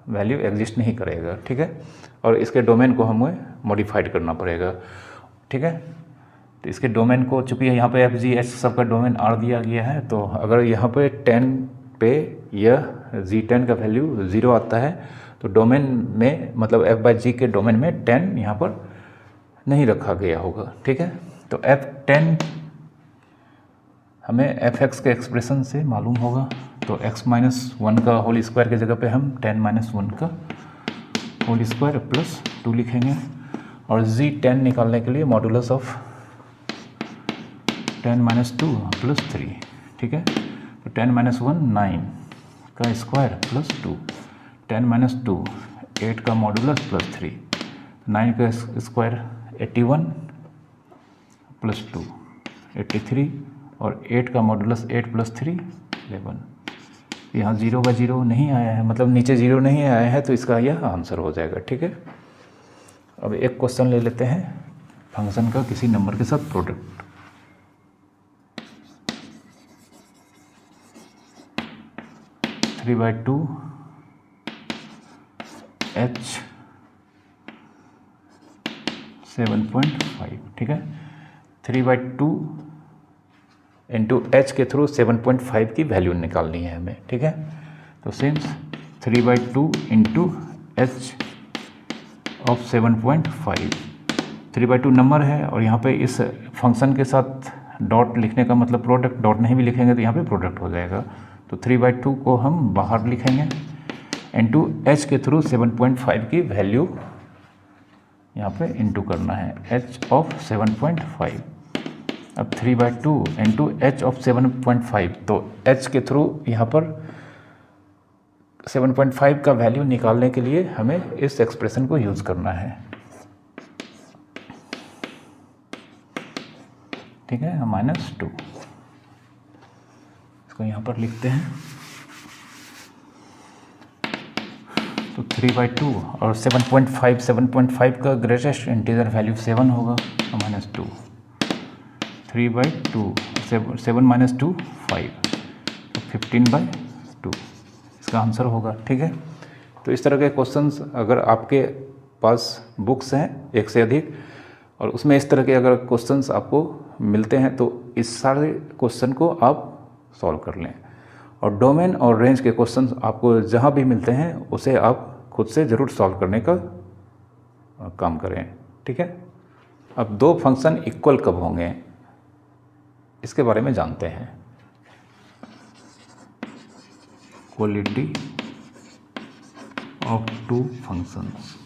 वैल्यू एग्जिस्ट नहीं करेगा, ठीक है, और इसके डोमेन को हमें मॉडिफाइड करना पड़ेगा, ठीक है। तो इसके डोमेन को, चूँकि यहाँ पे f/g h सबका डोमेन R दिया गया है, तो अगर यहाँ पे 10 पे यह g10 का वैल्यू 0 आता है तो डोमेन में, मतलब f/g के डोमेन में 10 यहाँ पर नहीं रखा गया होगा, ठीक है। तो f10 हमें fx के एक्सप्रेशन से मालूम होगा। तो x-1 का होल स्क्वायर की जगह पे हम 10-1 का होल स्क्वायर +2 लिखेंगे। और g10 निकालने के लिए मॉडुलस ऑफ 10-2 +3, ठीक है। तो 10-1 9 का स्क्वायर +2, 10-2 8 का मॉडुलस +3, 9 का स्क्वायर 81 +2 83, और 8 का मॉडुलस 8 + 3 11। यहाँ 0 का 0 नहीं आया है, मतलब नीचे 0 नहीं आया है, तो इसका यह आंसर हो जाएगा, ठीक है। अब एक क्वेश्चन ले लेते हैं फंक्शन का किसी नंबर के साथ product. Three by two h 7.5, ठीक है। 3/2 इंटू h के थ्रू 7.5 की वैल्यू निकालनी है हमें, ठीक है। तो since 3/2 into h of 7.5, 3/2 number है, और यहाँ पे इस फंक्शन के साथ डॉट लिखने का मतलब प्रोडक्ट, डॉट नहीं भी लिखेंगे तो यहाँ पे प्रोडक्ट हो जाएगा। तो 3/2 को हम बाहर लिखेंगे इंटू h के थ्रू 7.5 की वैल्यू यहाँ पे इंटू करना है, h ऑफ 7.5। अब 3/2 इंटू h ऑफ 7.5, तो h के थ्रू यहाँ पर 7.5 का वैल्यू निकालने के लिए हमें इस एक्सप्रेशन को यूज़ करना है, ठीक है, -2। इसको यहाँ पर लिखते हैं। तो 3/2 और 7.5 का ग्रेटेस्ट इंटीजर वैल्यू 7 होगा, -2, 3/2 7 - 2 5, तो 15/2 इसका आंसर होगा, ठीक है। तो इस तरह के क्वेश्चंस अगर आपके पास बुक्स हैं एक से अधिक, और उसमें इस तरह के अगर क्वेश्चंस आपको मिलते हैं तो इस सारे क्वेश्चन को आप सॉल्व कर लें। और डोमेन और रेंज के क्वेश्चंस आपको जहाँ भी मिलते हैं उसे आप खुद से ज़रूर सॉल्व करने का काम करें, ठीक है। अब दो फंक्शन इक्वल कब होंगे इसके बारे में जानते हैं। इक्वलिटी ऑफ टू फंक्शंस,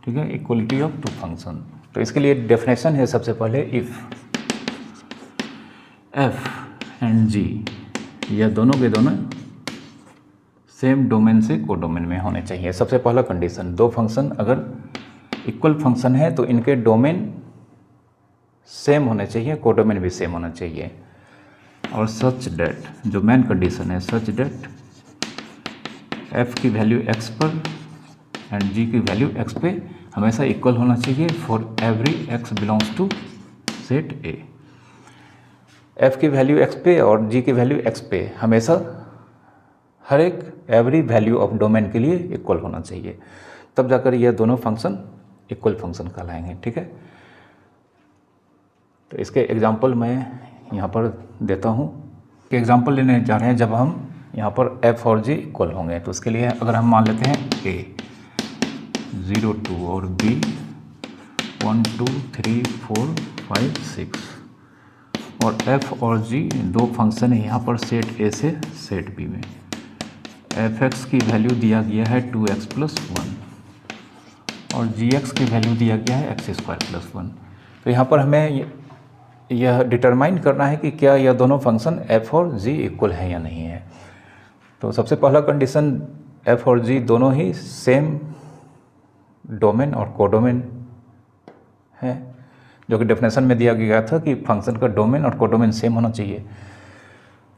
ठीक है, इक्वलिटी ऑफ टू फंक्शन। तो इसके लिए डेफिनेशन है सबसे पहले, इफ़ एफ एंड जी यह दोनों के दोनों सेम डोमेन से कोडोमेन में होने चाहिए। सबसे पहला कंडीशन, दो फंक्शन अगर इक्वल फंक्शन है तो इनके डोमेन सेम होने चाहिए, कोडोमेन भी सेम होना चाहिए। और सच डेट, जो मेन कंडीशन है, सच डेट एफ की वैल्यू एक्स पर एंड जी की वैल्यू एक्स पे हमेशा इक्वल होना चाहिए for every X belongs to set A. F की वैल्यू एक्स पे और जी की वैल्यू एक्स पे हमेशा हर एक एवरी वैल्यू ऑफ डोमेन के लिए इक्वल होना चाहिए, तब जाकर यह दोनों फंक्शन इक्वल फंक्शन कहलाएंगे, ठीक है। तो इसके एग्जांपल मैं यहाँ पर देता हूँ कि एग्जांपल लेने जा रहे हैं जब हम यहाँ पर एफ और जी इक्वल होंगे। तो उसके लिए अगर हम मान लेते हैं ए 0 2 और बी 1 2 3 4 5 6 और एफ और जी दो फंक्शन है यहाँ पर सेट ए से सेट बी में। एफ एक्स की वैल्यू दिया गया है 2x + 1 और जी एक्स की वैल्यू दिया गया है x² + 1। तो यहाँ पर हमें यह डिटरमाइन करना है कि क्या यह दोनों फंक्शन f और g इक्वल है या नहीं है। तो सबसे पहला कंडीशन, f और g दोनों ही सेम डोमेन और कोडोमेन है, जो कि डेफिनेशन में दिया गया था कि फंक्शन का डोमेन और कोडोमेन सेम होना चाहिए।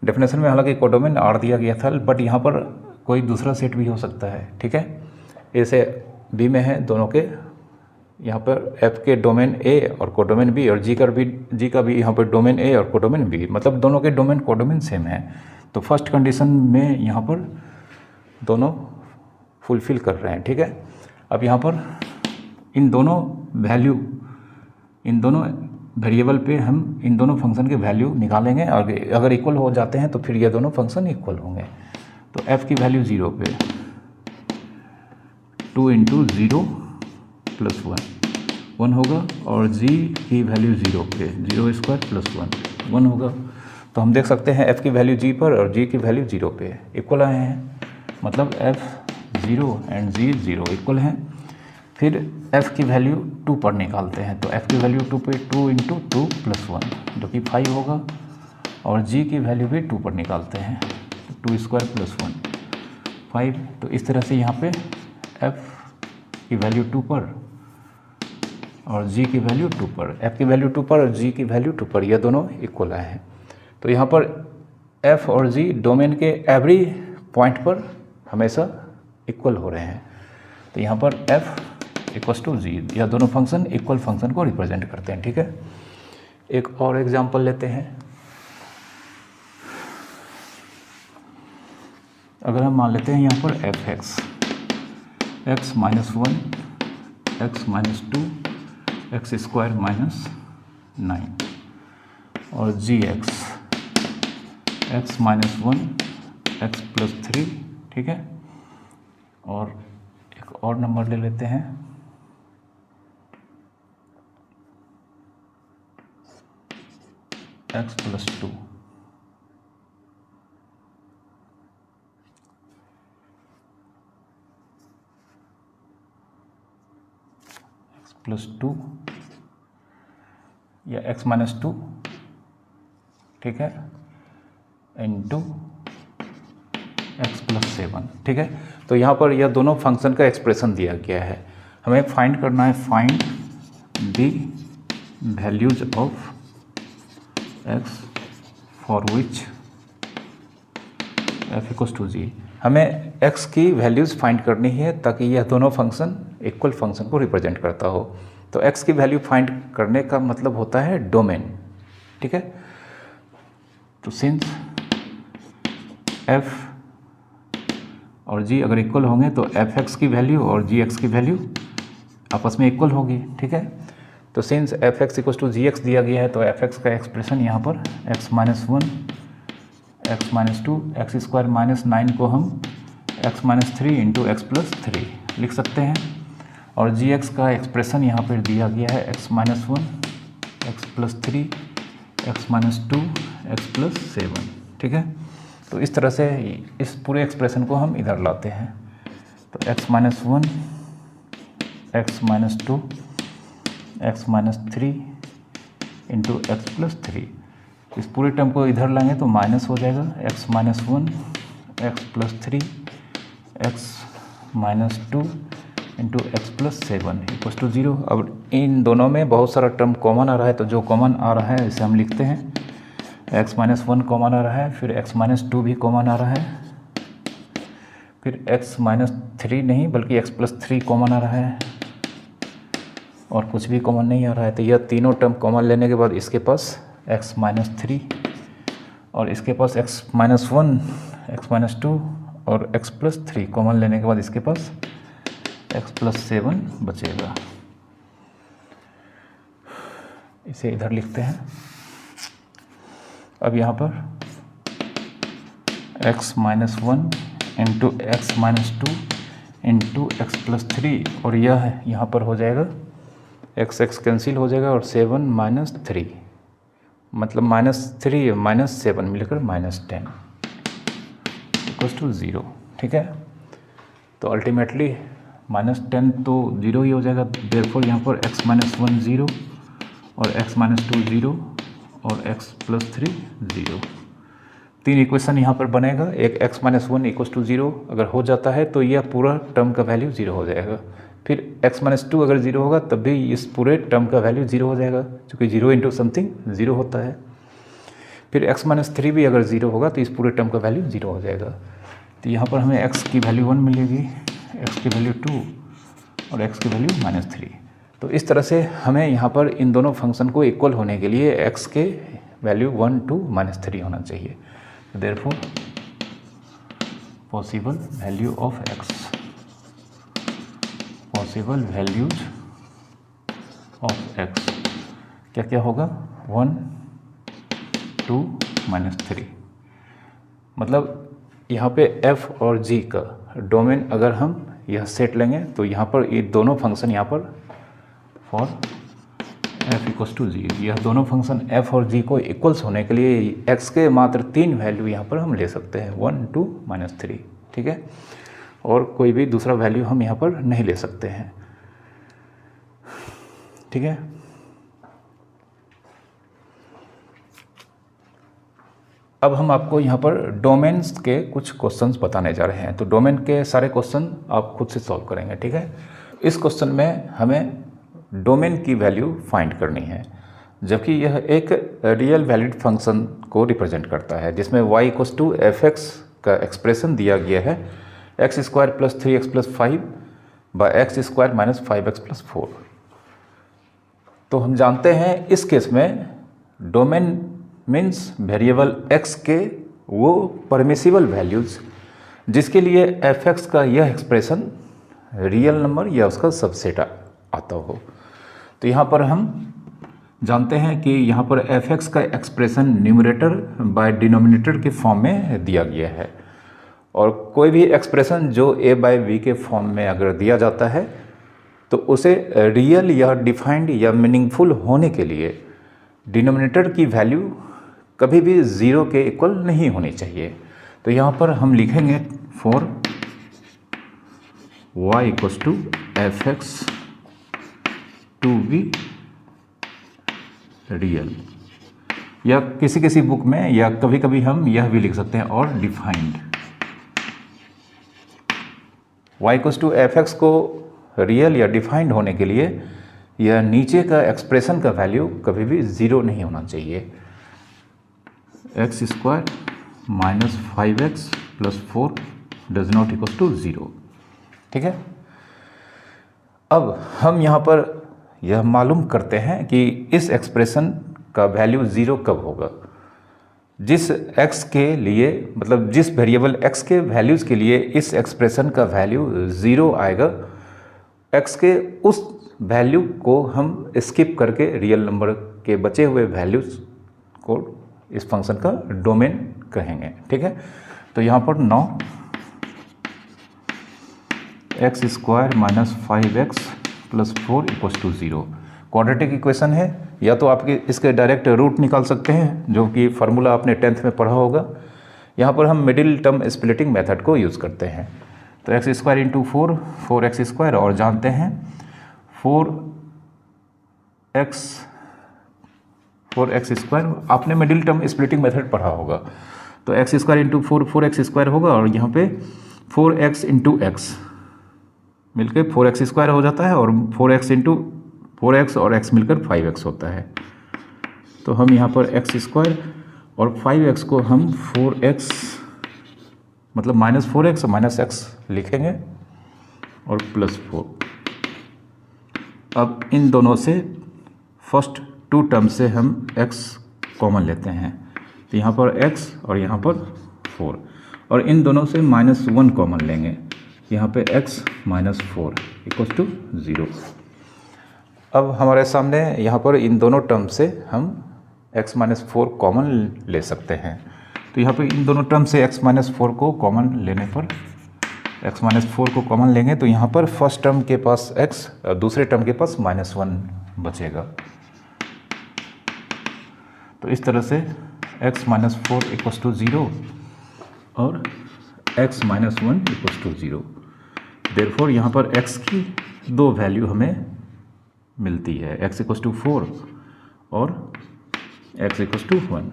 डेफिनेशन में हालांकि कोडोमेन R दिया गया था, बट यहाँ पर कोई दूसरा सेट भी हो सकता है, ठीक है। ऐसे B में है दोनों के, यहाँ पर F के डोमेन A और कोडोमेन B और G का भी यहाँ पर डोमेन A और कोडोमेन B, मतलब दोनों के डोमेन कोडोमेन सेम है। तो फर्स्ट कंडीशन में यहाँ पर दोनों फुलफिल कर रहे हैं, ठीक है। अब यहाँ पर इन दोनों वेरिएबल पे हम इन दोनों फंक्शन के वैल्यू निकालेंगे और अगर इक्वल हो जाते हैं तो फिर ये दोनों फंक्शन इक्वल होंगे। तो f की वैल्यू 0 पे 2 × 0 + 1 होगा और g की वैल्यू 0 पे 0² + 1 होगा। तो हम देख सकते हैं f की वैल्यू g पर और g की वैल्यू 0 पे इक्वल आए हैं, मतलब f 0 एंड g 0 इक्वल हैं। फिर f की वैल्यू 2 पर निकालते हैं, तो f की वैल्यू 2 पे 2 × 2 + 1 जो कि 5 होगा और g की वैल्यू भी 2 पर निकालते हैं, 2² + 1 5। तो इस तरह से यहाँ पे f की वैल्यू 2 पर और g की वैल्यू 2 पर, f की वैल्यू 2 पर और g की वैल्यू 2 पर, यह दोनों इक्वल आए हैं। तो यहाँ पर f और g डोमेन के एवरी पॉइंट पर हमेशा इक्वल हो रहे हैं। तो यहाँ पर f = g, यह दोनों फंक्शन इक्वल फंक्शन को रिप्रेजेंट करते हैं, ठीक है। एक और एग्जांपल लेते हैं। अगर हम मान लेते हैं यहाँ पर f(x) x - 1 x - 2 x² - 9 और gx x - 1 x + 3, ठीक है। और एक और नंबर ले लेते हैं, x + 2 +2 या x - 2, ठीक है, × x + 7, ठीक है। तो यहाँ पर यह दोनों फंक्शन का एक्सप्रेशन दिया गया है, हमें फाइंड करना है, find the values of x for which f = g। हमें x की वैल्यूज़ फाइंड करनी है ताकि यह दोनों फंक्शन इक्वल फंक्शन को रिप्रेजेंट करता हो। तो x की वैल्यू फाइंड करने का मतलब होता है डोमेन, ठीक है। तो सिंस f और g अगर इक्वल होंगे तो fx की वैल्यू और gx की वैल्यू आपस में इक्वल होगी, ठीक है। तो since F X equal to G X दिया गया है तो एफ एक्स का एक्सप्रेशन यहाँ पर X minus one, x minus to, x square minus 9 को हम x minus three into X plus three लिख सकते हैं। और जी एक्स का एक्सप्रेशन यहाँ पर दिया गया है x minus one, X plus three, X minus to, x plus seven, ठीक है। तो इस तरह से इस पूरे एक्सप्रेशन को हम इधर लाते हैं। तो x minus one, x minus to, x minus three into X plus three, इस पूरे टर्म को इधर लाएंगे तो माइनस हो जाएगा X minus one, X plus three, X minus two into X plus seven equal to zero. अब इन दोनों में बहुत सारा टर्म कॉमन आ रहा है, तो जो कॉमन आ रहा है इसे हम लिखते हैं एक्स माइनस वन कॉमन आ रहा है, फिर एक्स माइनस टू भी कॉमन आ रहा है, फिर एक्स माइनस थ्री नहीं बल्कि एक्स प्लस थ्री कॉमन आ रहा है, और कुछ भी कॉमन नहीं आ रहा है। तो यह तीनों टर्म कॉमन लेने के बाद इसके पास एक्स माइनस थ्री और इसके पास x minus one, x minus two और एक्स प्लस थ्री कॉमन लेने के बाद इसके पास एक्स प्लस सेवन बचेगा। इसे इधर लिखते हैं। अब यहाँ पर X minus one into x minus two into X plus three, और यह यहाँ पर हो जाएगा एक्स एक्स कैंसिल हो जाएगा और सेवन माइनस थ्री, मतलब माइनस थ्री माइनस सेवन मिलकर माइनस 10 इक्वल्स टू ज़ीरो, ठीक है। तो अल्टीमेटली माइनस 10 तो ज़ीरो ही हो जाएगा। देयरफॉर यहाँ पर एक्स माइनस वन ज़ीरो और एक्स माइनस टू ज़ीरो और एक्स प्लस थ्री ज़ीरो। तीन इक्वेशन यहाँ पर बनेगा। एक X minus one equals to zero अगर हो जाता है तो यह पूरा टर्म का वैल्यू ज़ीरो हो जाएगा। फिर एक्स माइनस टू अगर ज़ीरो होगा तब भी इस पूरे टर्म का वैल्यू ज़ीरो हो जाएगा, क्योंकि ज़ीरो इंटू समथिंग ज़ीरो होता है। फिर एक्स माइनस थ्री भी अगर ज़ीरो होगा तो इस पूरे टर्म का वैल्यू ज़ीरो हो जाएगा। तो यहाँ पर हमें एक्स की वैल्यू वन मिलेगी, एक्स की वैल्यू टू और एक्स की वैल्यू माइनस थ्री। तो इस तरह से हमें यहाँ पर इन दोनों फंक्शन को इक्वल होने के लिए एक्स के value one two minus three होना चाहिए। Therefore possible value of x, possible values of x क्या क्या होगा, वन टू माइनस थ्री। मतलब यहाँ पे f और g का डोमेन अगर हम यह सेट लेंगे तो यहाँ पर ये दोनों फंक्शन यहाँ पर फॉर f इक्वल्स टू जी, यह दोनों फंक्शन f और g को इक्वल्स होने के लिए x के मात्र तीन वैल्यू यहाँ पर हम ले सकते हैं, वन टू माइनस थ्री, ठीक है। और कोई भी दूसरा वैल्यू हम यहाँ पर नहीं ले सकते हैं, ठीक है। अब हम आपको यहाँ पर डोमेन्स के कुछ क्वेश्चंस बताने जा रहे हैं। तो डोमेन के सारे क्वेश्चन आप खुद से सॉल्व करेंगे, ठीक है। इस क्वेश्चन में हमें डोमेन की वैल्यू फाइंड करनी है, जबकि यह एक रियल वैलिड फंक्शन को रिप्रेजेंट करता है जिसमें y equals to f x का एक्सप्रेशन दिया गया है x square plus three x plus five by x square minus five x plus four. तो हम जानते हैं इस केस में डोमेन मीन्स वेरिएबल x के वो परमिसिबल वैल्यूज़ जिसके लिए एफ एक्स का यह एक्सप्रेशन रियल नंबर या उसका सबसेट आता हो। तो यहाँ पर हम जानते हैं कि यहाँ पर एफ एक्स का एक्सप्रेशन न्यूमरेटर बाय डिनोमिनेटर के फॉर्म में दिया गया है, और कोई भी एक्सप्रेशन जो a बाय b के फॉर्म में अगर दिया जाता है तो उसे रियल या डिफाइंड या मीनिंगफुल होने के लिए डिनोमिनेटर की वैल्यू कभी भी ज़ीरो के इक्वल नहीं होनी चाहिए। तो यहाँ पर हम लिखेंगे for y equals to f x to be real, या किसी किसी बुक में या कभी कभी हम यह भी लिख सकते हैं और defined. y equals to f x को रियल या डिफाइंड होने के लिए यह नीचे का एक्सप्रेशन का वैल्यू कभी भी ज़ीरो नहीं होना चाहिए। X square minus five x plus four does not equal to zero, ठीक है। अब हम यहाँ पर यह मालूम करते हैं कि इस एक्सप्रेशन का वैल्यू ज़ीरो कब होगा। जिस x के लिए मतलब जिस वेरिएबल x के वैल्यूज़ के लिए इस एक्सप्रेशन का वैल्यू ज़ीरो आएगा, x के उस वैल्यू को हम स्किप करके रियल नंबर के बचे हुए वैल्यूज़ को इस फंक्शन का डोमेन कहेंगे, ठीक है। तो यहाँ पर 9x² minus 5x plus 4 equals to 0 quadratic equation है। या तो आपके इसके डायरेक्ट रूट निकाल सकते हैं, जो कि फार्मूला आपने 10th में पढ़ा होगा। यहाँ पर हम मिडिल टर्म स्प्लिटिंग मेथड को यूज़ करते हैं। तो x² इंटू 4x², और जानते हैं 4x², आपने मिडिल टर्म स्प्लिटिंग मेथड पढ़ा होगा। तो x² इंटू 4x² होगा, और यहाँ पे 4x इंटू एक्स मिलकर 4x² हो जाता है, और 4x इंटू 4x और x मिलकर 5x होता है। तो हम यहाँ पर x² और 5x को हम 4x मतलब -4x और -x लिखेंगे और +4। अब इन दोनों से फर्स्ट 2 टर्म से हम x कॉमन लेते हैं। तो यहाँ पर x और यहाँ पर 4, और इन दोनों से -1 कॉमन लेंगे। यहाँ पे x -4 इक्वल्स टू 0। अब हमारे सामने यहाँ पर इन दोनों टर्म से हम x -4 कॉमन ले सकते हैं। तो यहाँ पे इन दोनों टर्म से x -4 को कॉमन लेने पर x -4 को कॉमन लेंगे तो यहाँ पर फर्स्ट टर्म के पास x और दूसरे टर्म के पास -1 बचेगा। तो इस तरह से x -4 इक्वल्स टू 0 और x -1 इक्वल्स टू 0। देयरफॉर यहाँ पर x की 2 वैल्यू हमें मिलती है, x इक्वल्स टू 4 और x इक्वल्स टू 1।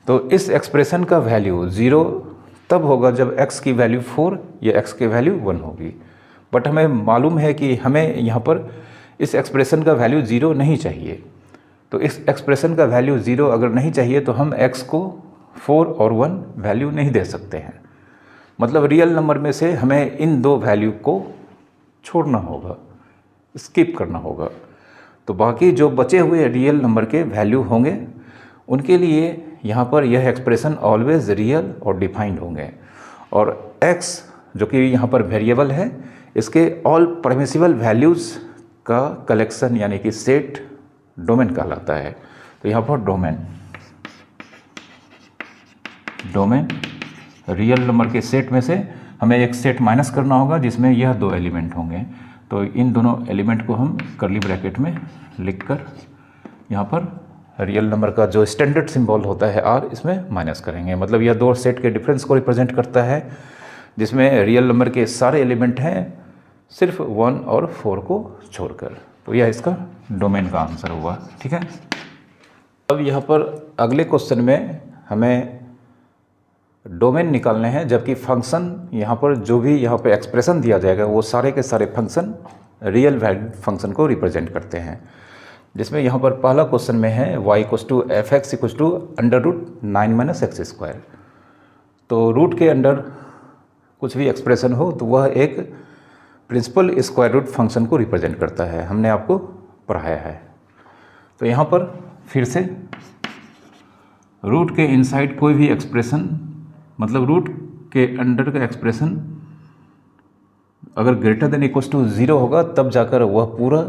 तो इस एक्सप्रेशन का वैल्यू 0 तब होगा जब x की वैल्यू 4 या x की वैल्यू 1 होगी। बट हमें मालूम है कि हमें यहाँ पर इस एक्सप्रेशन का वैल्यू 0 नहीं चाहिए। तो इस एक्सप्रेशन का वैल्यू 0 अगर नहीं चाहिए तो हम x को 4 और 1 वैल्यू नहीं दे सकते हैं। मतलब रियल नंबर में से हमें इन 2 वैल्यू को छोड़ना होगा, स्किप करना होगा। तो बाकी जो बचे हुए रियल नंबर के वैल्यू होंगे उनके लिए यहाँ पर यह एक्सप्रेशन ऑलवेज रियल और डिफाइंड होंगे। और x जो कि यहाँ पर वेरिएबल है, इसके ऑल परमिसिबल वैल्यूज़ का कलेक्शन यानी कि सेट डोमेन कहलाता है। तो यहाँ पर डोमेन रियल नंबर के सेट में से हमें एक सेट माइनस करना होगा जिसमें यह 2 एलिमेंट होंगे। तो इन दोनों एलिमेंट को हम कर्ली ब्रैकेट में लिखकर यहाँ पर रियल नंबर का जो स्टैंडर्ड सिंबल होता है r, इसमें माइनस करेंगे। मतलब यह 2 सेट के डिफरेंस को रिप्रेजेंट करता है जिसमें रियल नंबर के सारे एलिमेंट हैं सिर्फ 1 और 4 को छोड़कर। तो यह इसका डोमेन का आंसर हुआ, ठीक है। अब यहाँ पर अगले क्वेश्चन में हमें डोमेन निकालने हैं, जबकि फंक्शन यहाँ पर जो भी यहाँ पर एक्सप्रेशन दिया जाएगा वो सारे के सारे फंक्शन रियल वैल्यूड फंक्शन को रिप्रेजेंट करते हैं। जिसमें यहाँ पर पहला क्वेश्चन में है y equals to fx equals to √9 - x²। तो रूट के अंडर कुछ भी एक्सप्रेशन हो तो वह एक प्रिंसिपल स्क्वायर रूट फंक्शन को रिप्रेजेंट करता है, हमने आपको पढ़ाया है। तो यहाँ पर फिर से रूट के इनसाइड कोई भी एक्सप्रेशन, मतलब रूट के अंडर का एक्सप्रेशन अगर ग्रेटर देन इक्वल्स टू 0 होगा तब जाकर वह पूरा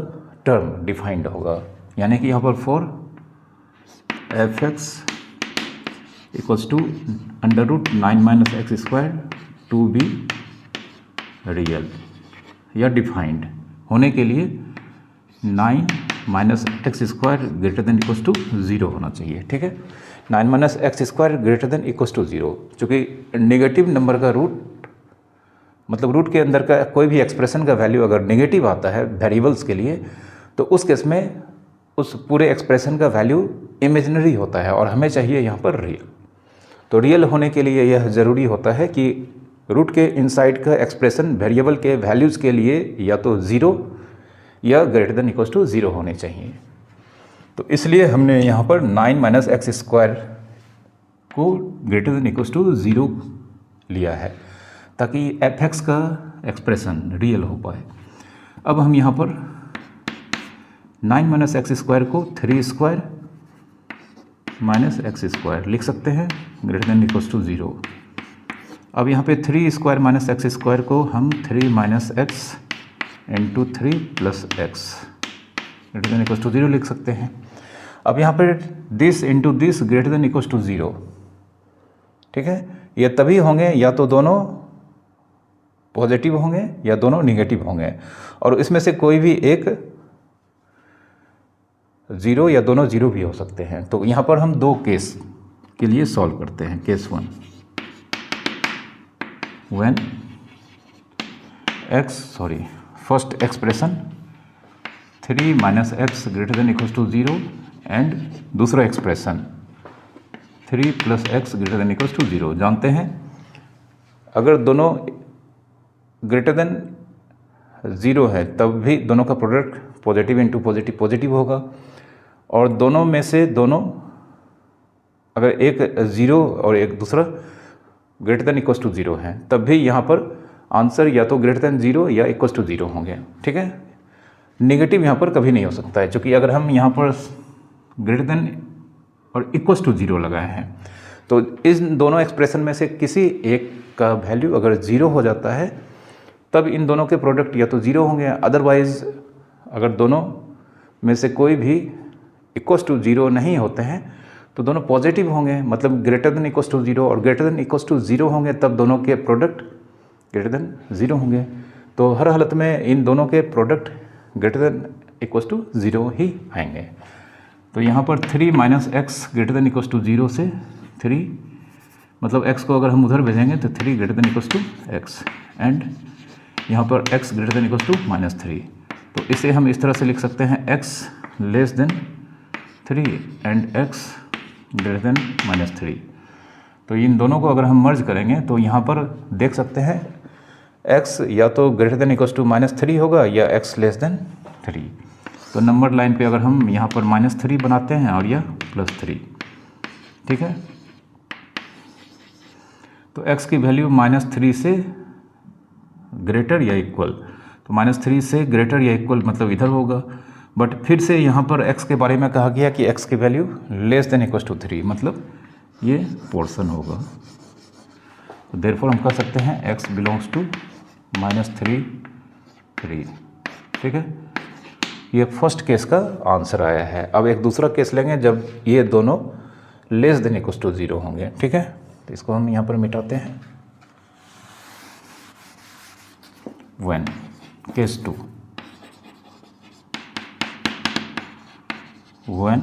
टर्म डिफाइंड होगा। यानी कि यहाँ पर 4f(x) equals to √9 - x² to be real या डिफाइंड होने के लिए 9 - x² greater than equals to 0 होना चाहिए, ठीक है। 9 - x² greater than equals to 0, चूँकि नेगेटिव नंबर का रूट, मतलब रूट के अंदर का कोई भी एक्सप्रेशन का वैल्यू अगर नेगेटिव आता है वेरिएबल्स के लिए तो उस केस में उस पूरे एक्सप्रेशन का वैल्यू इमेजिनरी होता है और हमें चाहिए यहाँ पर रियल। तो रियल होने के लिए यह ज़रूरी होता है कि रूट के इनसाइड का एक्सप्रेशन वेरिएबल के वैल्यूज़ के लिए या तो 0 या ग्रेटर देन इक्वल्स टू 0 होने चाहिए। तो इसलिए हमने यहाँ पर 9 - x² को ग्रेटर देन इक्वल्स टू 0 लिया है ताकि fx का एक्सप्रेशन रियल हो पाए। अब हम यहाँ पर 9 - x² को 3² - x² लिख सकते हैं ग्रेटर देन इक्वल्स टू 0। अब यहाँ पे 3² - x² को हम 3 - x into 3 plus x greater than equal to 0 लिख सकते हैं। अब यहाँ पर this into this greater than equal to 0, ठीक है। ये तभी होंगे या तो दोनों पॉजिटिव होंगे या दोनों निगेटिव होंगे, और इसमें से कोई भी एक 0 या दोनों 0 भी हो सकते हैं। तो यहाँ पर हम दो केस के लिए सॉल्व करते हैं। Case 1, when first expression 3 minus x greater than equal to 0 and दूसरा expression 3 plus x greater than equal to 0। जानते हैं अगर दोनों ग्रेटर देन 0 है तब भी दोनों का product positive into positive positive होगा, और दोनों में से दोनों अगर एक 0 और एक दूसरा ग्रेटर देन इक्वल टू 0 है तब भी यहाँ पर आंसर या तो ग्रेटर देन 0 या इक्वल टू 0 होंगे, ठीक है। नेगेटिव यहाँ पर कभी नहीं हो सकता है, क्योंकि अगर हम यहाँ पर ग्रेटर देन और इक्वल टू 0 लगाए हैं तो इन दोनों एक्सप्रेशन में से किसी एक का वैल्यू अगर 0 हो जाता है तब इन दोनों के प्रोडक्ट या तो 0 होंगे, अदरवाइज अगर दोनों में से कोई भी इक्वल टू 0 नहीं होते हैं तो दोनों पॉजिटिव होंगे, मतलब ग्रेटर देन इक्वल टू 0 और ग्रेटर देन इक्वल टू 0 होंगे, तब दोनों के प्रोडक्ट ग्रेटर देन 0 होंगे। तो हर हालत में इन दोनों के product greater than equal to 0 ही आएंगे। तो यहाँ पर 3 minus x greater than equal to 0 से 3, मतलब x को अगर हम उधर भेजेंगे तो 3 greater than equal to x, and यहाँ पर x greater than equal to minus 3। तो इसे हम इस तरह से लिख सकते हैं x less then 3 and x greater then minus 3। तो इन दोनों को अगर हम मर्ज करेंगे तो यहाँ पर देख सकते हैं x या तो greater than equal to minus 3 होगा या x लेस देन 3। तो नंबर लाइन पे अगर हम यहाँ पर माइनस 3 बनाते हैं और यह प्लस 3, ठीक है। तो x की वैल्यू माइनस 3 से ग्रेटर या इक्वल, तो माइनस 3 से ग्रेटर या इक्वल मतलब इधर होगा, बट फिर से यहाँ पर x के बारे में कहा गया कि x की value less than equal to 3, मतलब ये पोर्शन होगा। तो देयरफॉर हम कह सकते हैं x बिलोंग्स टू माइनस 3, ठीक है। ये फर्स्ट केस का आंसर आया है। अब एक दूसरा केस लेंगे जब ये दोनों लेस देन इक्वल टू 0 होंगे, ठीक है। तो इसको हम यहाँ पर मिटाते हैं। When case 2, when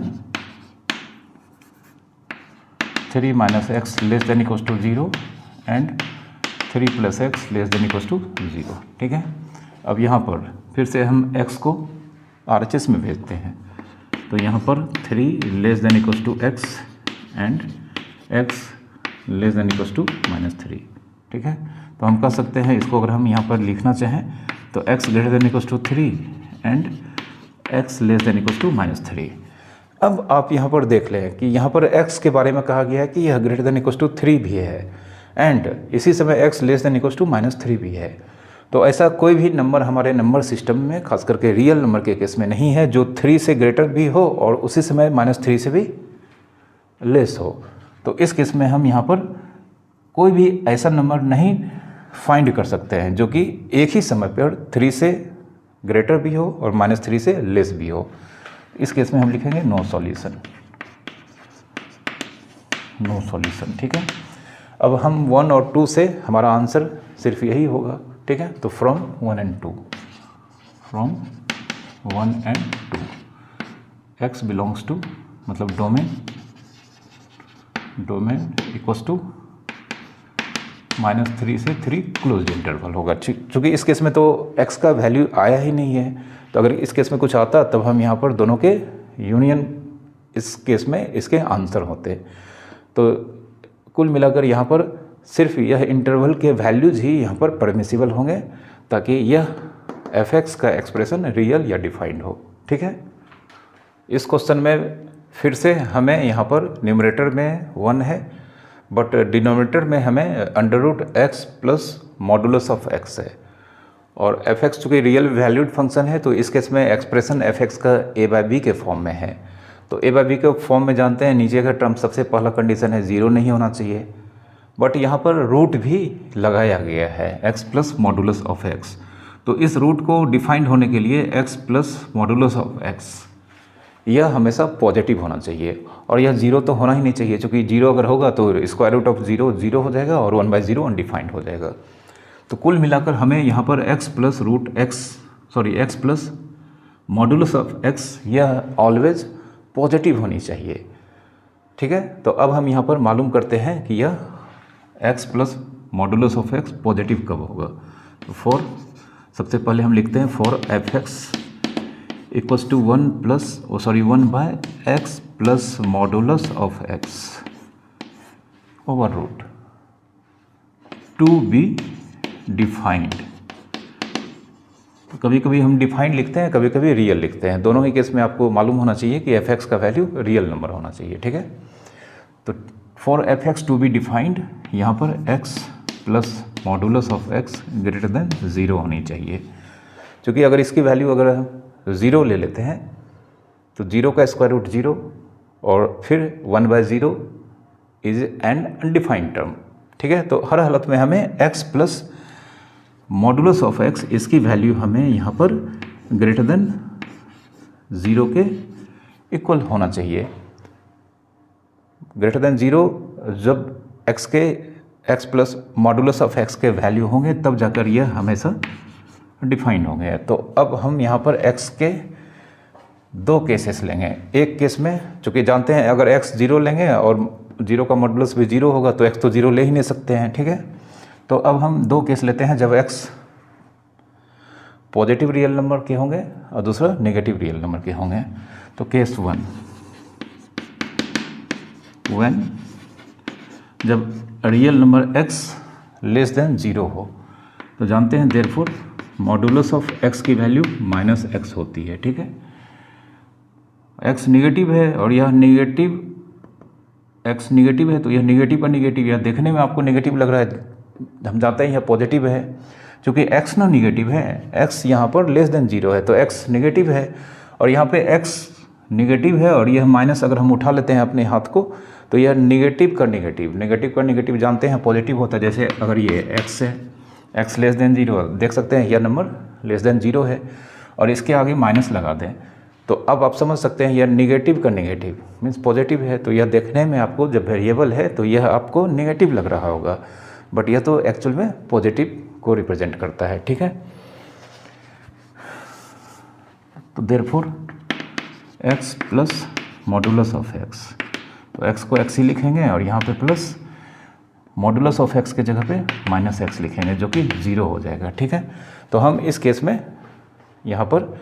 3 minus x less than equal to 0 and 3 plus x less than equal to 0, ठीक है। अब यहाँ पर फिर से हम x को RHS में भेजते हैं। तो यहाँ पर 3 less than equal to x and x less than equal to minus 3, ठीक है। तो हम कह सकते हैं इसको अगर हम यहाँ पर लिखना चाहें तो x greater than equal to 3 and x less than equal to minus 3। अब आप यहाँ पर देख लें कि यहाँ पर x के बारे में कहा गया है कि यह ग्रेटर देन इक्वल टू 3 भी है एंड इसी समय x less than equal to minus 3 भी है। तो ऐसा कोई भी नंबर हमारे नंबर सिस्टम में, खास करके रियल नंबर के केस में नहीं है जो 3 से ग्रेटर भी हो और उसी समय माइनस 3 से भी लेस हो। तो इस केस में हम यहाँ पर कोई भी ऐसा नंबर नहीं फाइंड कर सकते हैं जो कि एक ही समय पर 3 से ग्रेटर भी हो और माइनस 3 से लेस भी हो। इस केस में हम लिखेंगे नो सॉल्यूशन, ठीक है। अब हम 1 और 2 से हमारा आंसर सिर्फ यही होगा, ठीक है। तो from 1 and 2, x belongs to मतलब डोमेन इक्वल्स टू माइनस 3 से 3 क्लोज इंटरवल होगा। चूँकि इस केस में तो x का वैल्यू आया ही नहीं है, तो अगर इस केस में कुछ आता तब हम यहाँ पर दोनों के यूनियन इस केस में इसके आंसर होते। तो कुल मिलाकर यहाँ पर सिर्फ यह इंटरवल के वैल्यूज ही यहाँ पर परमिसिबल होंगे ताकि यह f(x) का एक्सप्रेशन रियल या डिफाइंड हो, ठीक है। इस क्वेश्चन में फिर से हमें यहाँ पर न्यूमरेटर में 1 है बट डिनोमिनेटर में हमें √x plus modulus of x है, और f(x) चूँकि रियल वैल्यूड फंक्शन है तो इस केस में एक्सप्रेशन f(x) का a/b के फॉर्म में है। तो a/b के फॉर्म में जानते हैं नीचे का टर्म सबसे पहला कंडीशन है 0 नहीं होना चाहिए, बट यहाँ पर रूट भी लगाया गया है x plus modulus of x। तो इस रूट को डिफाइंड होने के लिए x plus modulus of x यह हमेशा पॉजिटिव होना चाहिए, और यह जीरो तो होना ही नहीं चाहिए, क्योंकि जीरो अगर होगा तो square root of zero zero हो जाएगा और 1/0 अनडिफाइंड हो जाएगा। तो कुल मिलाकर हमें यहाँ पर x plus modulus of x यह ऑलवेज पॉजिटिव होनी चाहिए। ठीक है, तो अब हम यहाँ पर मालूम करते हैं कि यह x plus modulus of x positive कब होगा। तो फॉर सबसे पहले हम लिखते हैं for f(x) equals to 1/x plus modulus of x over root to be defined. कभी कभी हम डिफाइंड लिखते हैं, कभी कभी रियल लिखते हैं। दोनों ही केस में आपको मालूम होना चाहिए कि f(x) का वैल्यू रियल नंबर होना चाहिए। ठीक है, तो for f(x) to be defined यहाँ पर x plus modulus of x greater than 0 होनी चाहिए, क्योंकि अगर इसकी वैल्यू अगर हम 0 ले लेते हैं तो 0 का स्क्वायर रूट 0 और फिर 1/0 इज एन अनडिफाइंड टर्म। ठीक है, तो हर हालत में हमें x plus modulus of x इसकी वैल्यू हमें यहाँ पर ग्रेटर देन 0 के इक्वल होना चाहिए। ग्रेटर देन 0 जब x plus modulus of x के वैल्यू होंगे तब जाकर यह हमेशा डिफाइन होंगे। तो अब हम यहाँ पर x के दो केसेस लेंगे। एक केस में चूँकि जानते हैं अगर x 0 लेंगे और 0 का मॉडुलस भी 0 होगा तो x तो 0 ले ही नहीं सकते हैं। ठीक है, तो अब हम दो केस लेते हैं जब x पॉजिटिव रियल नंबर के होंगे और दूसरा नेगेटिव रियल नंबर के होंगे। तो केस 1 व्हेन जब real number x less than 0 हो तो जानते हैं देयरफॉर मॉडुलस ऑफ x की वैल्यू -x होती है। ठीक है, x निगेटिव है और यह x निगेटिव है तो यह निगेटिव पर निगेटिव, यह देखने में आपको निगेटिव लग रहा है, हम जानते हैं यह पॉजिटिव है। क्योंकि x ना निगेटिव है, x यहाँ पर लेस देन 0 है तो x निगेटिव है, और यहाँ पे x निगेटिव है और यह माइनस अगर हम उठा लेते हैं अपने हाथ को तो यह निगेटिव का निगेटिव जानते हैं पॉजिटिव होता है। जैसे अगर ये x है, x लेस देन 0 देख सकते हैं यह नंबर लेस देन 0 है और इसके आगे माइनस लगा दें तो अब आप समझ सकते हैं यह निगेटिव का निगेटिव मीन्स पॉजिटिव है। तो यह देखने में आपको जब वेरिएबल है तो यह आपको निगेटिव लग रहा होगा, बट यह तो एक्चुअल में पॉजिटिव को रिप्रेजेंट करता है। ठीक है, तो therefore x plus modulus of x, तो x को x ही लिखेंगे और यहाँ पे प्लस मॉडुलस ऑफ x के जगह पे -x लिखेंगे जो कि 0 हो जाएगा। ठीक है, तो हम इस केस में यहाँ पर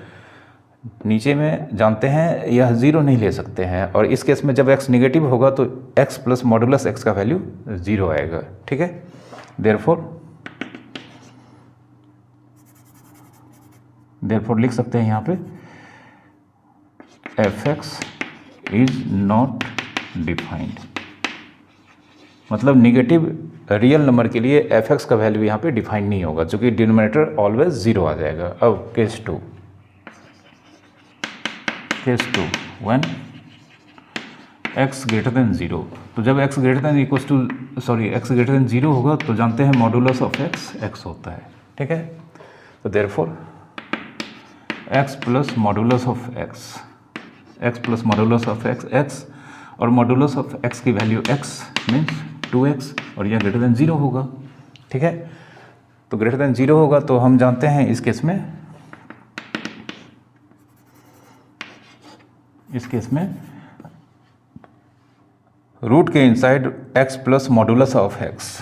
नीचे में जानते हैं यह 0 नहीं ले सकते हैं, और इस केस में जब x निगेटिव होगा तो x प्लस मॉडुलस x का वैल्यू 0 आएगा। ठीक है, देयरफॉर लिख सकते हैं यहाँ पे f(x) इज नॉट डिफाइंड, मतलब निगेटिव रियल नंबर के लिए f(x) का वैल्यू यहाँ पे डिफाइंड नहीं होगा, क्योंकि डिनोमिनेटर ऑलवेज 0 आ जाएगा। अब case 2 when x greater than 0, तो जब x ग्रेटर देन 0 होगा तो जानते हैं मॉडुलस ऑफ x होता है। ठीक है, तो therefore x plus modulus of x और मॉडुलस ऑफ x की वैल्यू x मीन्स 2x और यह ग्रेटर देन 0 होगा। ठीक है, तो ग्रेटर देन 0 होगा तो हम जानते हैं इस केस में रूट के inside x plus modulus of x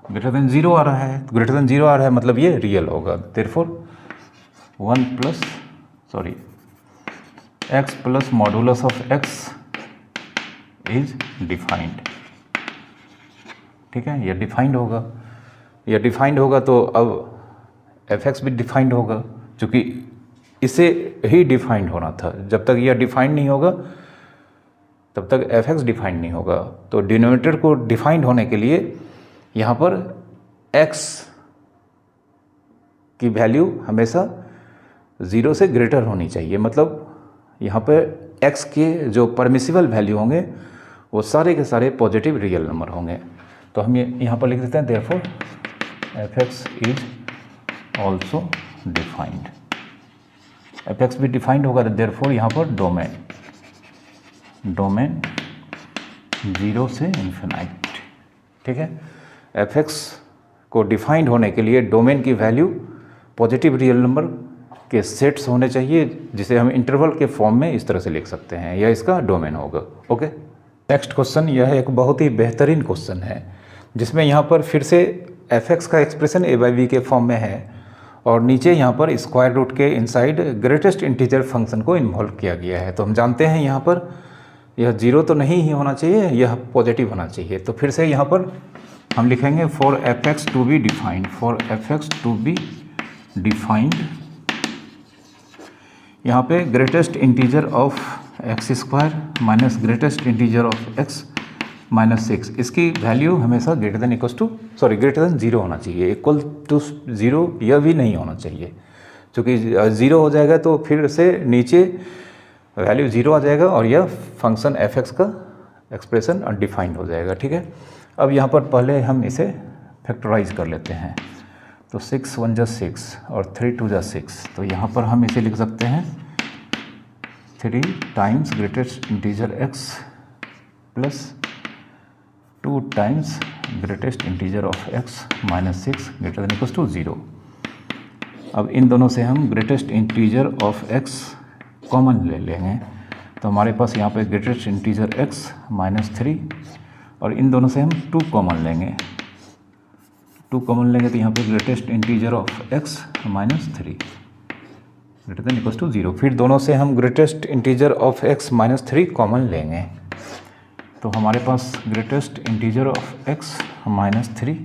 greater than 0 आ रहा है, तो ग्रेटर देन 0 आ रहा है मतलब ये रियल होगा। Therefore x plus modulus of x is defined. ठीक है, यह डिफाइंड होगा तो अब f(x) भी डिफाइंड होगा, क्योंकि इसे ही डिफाइंड होना था। जब तक यह डिफाइंड नहीं होगा तब तक f(x) डिफाइंड नहीं होगा। तो डिनोमिनेटर को डिफाइंड होने के लिए यहाँ पर x की वैल्यू हमेशा 0 से ग्रेटर होनी चाहिए, मतलब यहाँ पर x के जो परमिसिबल वैल्यू होंगे वो सारे के सारे पॉजिटिव रियल नंबर होंगे। तो हम ये यहाँ पर लिख देते हैं therefore f(x) is also defined, F भी डिफाइंड होगा, तो देयरफॉर यहाँ पर डोमेन 0 से इन्फिनाइट। ठीक है, एफ को डिफाइंड होने के लिए डोमेन की वैल्यू पॉजिटिव रियल नंबर के सेट्स होने चाहिए, जिसे हम इंटरवल के फॉर्म में इस तरह से लिख सकते हैं, यह इसका डोमेन होगा। ओके, नेक्स्ट क्वेश्चन, यह एक बहुत ही बेहतरीन क्वेश्चन है, जिसमें यहाँ पर फिर से एफ का एक्सप्रेशन a/b के फॉर्म में है और नीचे यहाँ पर स्क्वायर रूट के इनसाइड ग्रेटेस्ट इंटीजर फंक्शन को इन्वॉल्व किया गया है। तो हम जानते हैं यहाँ पर यह 0 तो नहीं ही होना चाहिए, यह पॉजिटिव होना चाहिए। तो फिर से यहाँ पर हम लिखेंगे for F two be defined, for F two be defined, यहाँ पे greatest integer of x square minus greatest integer of x minus 6, इसकी वैल्यू हमेशा ग्रेटर देन 0 होना चाहिए, इक्वल टू 0 यह भी नहीं होना चाहिए, क्योंकि 0 हो जाएगा तो फिर से नीचे वैल्यू 0 आ जाएगा और यह फंक्शन एफ का एक्सप्रेशन अनडिफाइंड हो जाएगा। ठीक है, अब यहाँ पर पहले हम इसे फैक्टराइज कर लेते हैं। तो 6 1 जा 6 और 3 2 जा 6, तो यहाँ पर हम इसे लिख सकते हैं 3 times greatest integer x plus 2 times greatest integer of x minus 6 greater than equals to 0। अब इन दोनों से हम greatest integer of x common ले लेंगे, तो हमारे पास यहाँ पे ग्रेटेस्ट इंटीजर x माइनस 3 और इन दोनों से हम 2 कॉमन लेंगे, 2 कॉमन लेंगे तो यहाँ पे greatest integer of x minus 3 greater than equals to 0। फिर दोनों से हम greatest integer of x minus 3 common लेंगे, तो हमारे पास greatest integer of x minus 3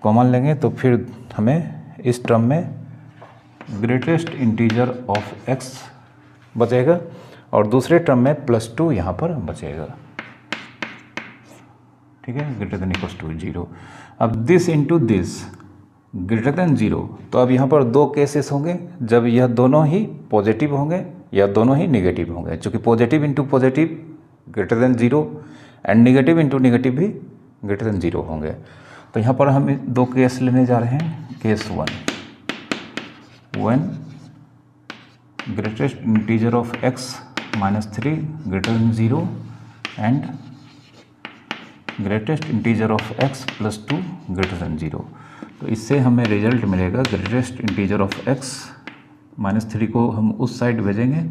common लेंगे, तो फिर हमें इस टर्म में ग्रेटेस्ट इंटीजर ऑफ x बचेगा और दूसरे टर्म में +2 यहाँ पर बचेगा। ठीक है, ग्रेटर देन इक्वल्स टू 0। अब this into this greater than 0, तो अब यहाँ पर 2 केसेस होंगे जब यह दोनों ही पॉजिटिव होंगे या दोनों ही नेगेटिव होंगे, क्योंकि positive into positive greater than 0 and negative into negative भी ग्रेटर देन 0 होंगे। तो यहाँ पर हम 2 केस लेने जा रहे हैं। Case 1, when greatest integer of x minus 3 greater than 0 and greatest integer of x plus 2 greater than 0। तो इससे हमें रिजल्ट मिलेगा greatest integer of x minus 3 को हम उस साइड भेजेंगे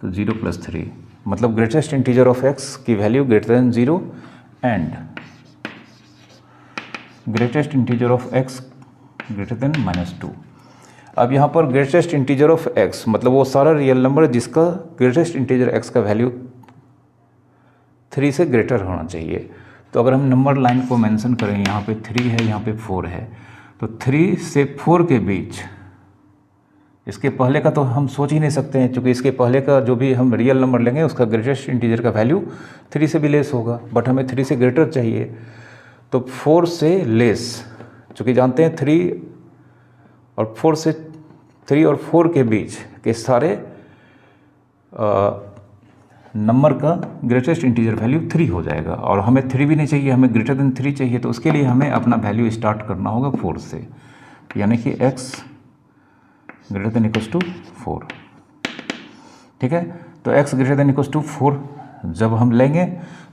तो 0 + 3, मतलब ग्रेटेस्ट इंटीजर ऑफ x की value greater than 0 and greatest integer of x greater then -2। अब यहाँ पर ग्रेटेस्ट इंटीजर ऑफ x मतलब वो सारा रियल नंबर जिसका ग्रेटेस्ट इंटीजर x का वैल्यू 3 से ग्रेटर होना चाहिए। तो अगर हम नंबर लाइन को मेंशन करें, यहाँ पे 3 है, यहाँ पे 4 है, तो 3 से 4 के बीच, इसके पहले का तो हम सोच ही नहीं सकते हैं, क्योंकि इसके पहले का जो भी हम रियल नंबर लेंगे उसका ग्रेटेस्ट इंटीजर का वैल्यू 3 से भी लेस होगा, बट हमें 3 से ग्रेटर चाहिए। तो 4 से लेस, चूँकि जानते हैं 3 और 4 के बीच के सारे नंबर का ग्रेटेस्ट इंटीजर वैल्यू 3 हो जाएगा, और हमें 3 भी नहीं चाहिए, हमें ग्रेटर देन 3 चाहिए। तो उसके लिए हमें अपना वैल्यू स्टार्ट करना होगा 4 से, यानी कि x greater than equals to 4। ठीक है, तो x greater than equals to 4 जब हम लेंगे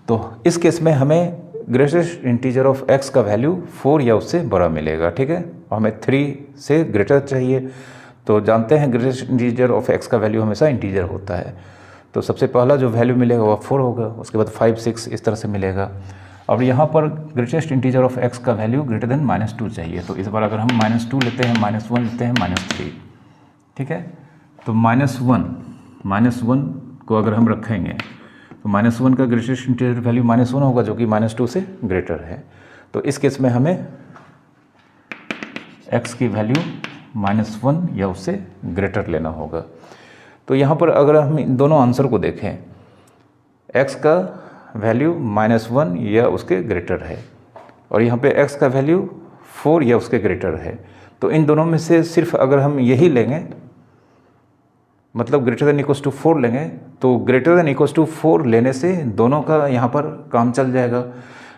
तो इस केस में हमें ग्रेटेस्ट इंटीजर ऑफ x का वैल्यू 4 या उससे बड़ा मिलेगा। ठीक है, हमें 3 से ग्रेटर चाहिए, तो जानते हैं ग्रेटेस्ट इंटीजर ऑफ x का वैल्यू हमेशा इंटीजर होता है। तो सबसे पहला जो वैल्यू मिलेगा वह 4 होगा, उसके बाद 5 6 इस तरह से मिलेगा। और यहाँ पर ग्रेटेस्ट इंटीजर ऑफ x का वैल्यू ग्रेटर देन -2 चाहिए, तो इस बार अगर हम -2 लेते हैं, -1 लेते हैं, -3। ठीक है, तो -1 को अगर हम रखेंगे तो -1 का ग्रेटेस्ट इंटीजर वैल्यू -1 होगा, जो कि -2 से ग्रेटर है। तो इस केस में हमें x की वैल्यू -1 या उससे ग्रेटर लेना होगा। तो यहाँ पर अगर हम इन दोनों आंसर को देखें, x का वैल्यू -1 या उसके ग्रेटर है, और यहाँ पे x का वैल्यू 4 या उसके ग्रेटर है। तो इन दोनों में से सिर्फ अगर हम यही लेंगे, मतलब ग्रेटर देन इक्वल्स टू 4 लेंगे, तो ग्रेटर देन इक्वल्स टू 4 लेने से दोनों का यहाँ पर काम चल जाएगा।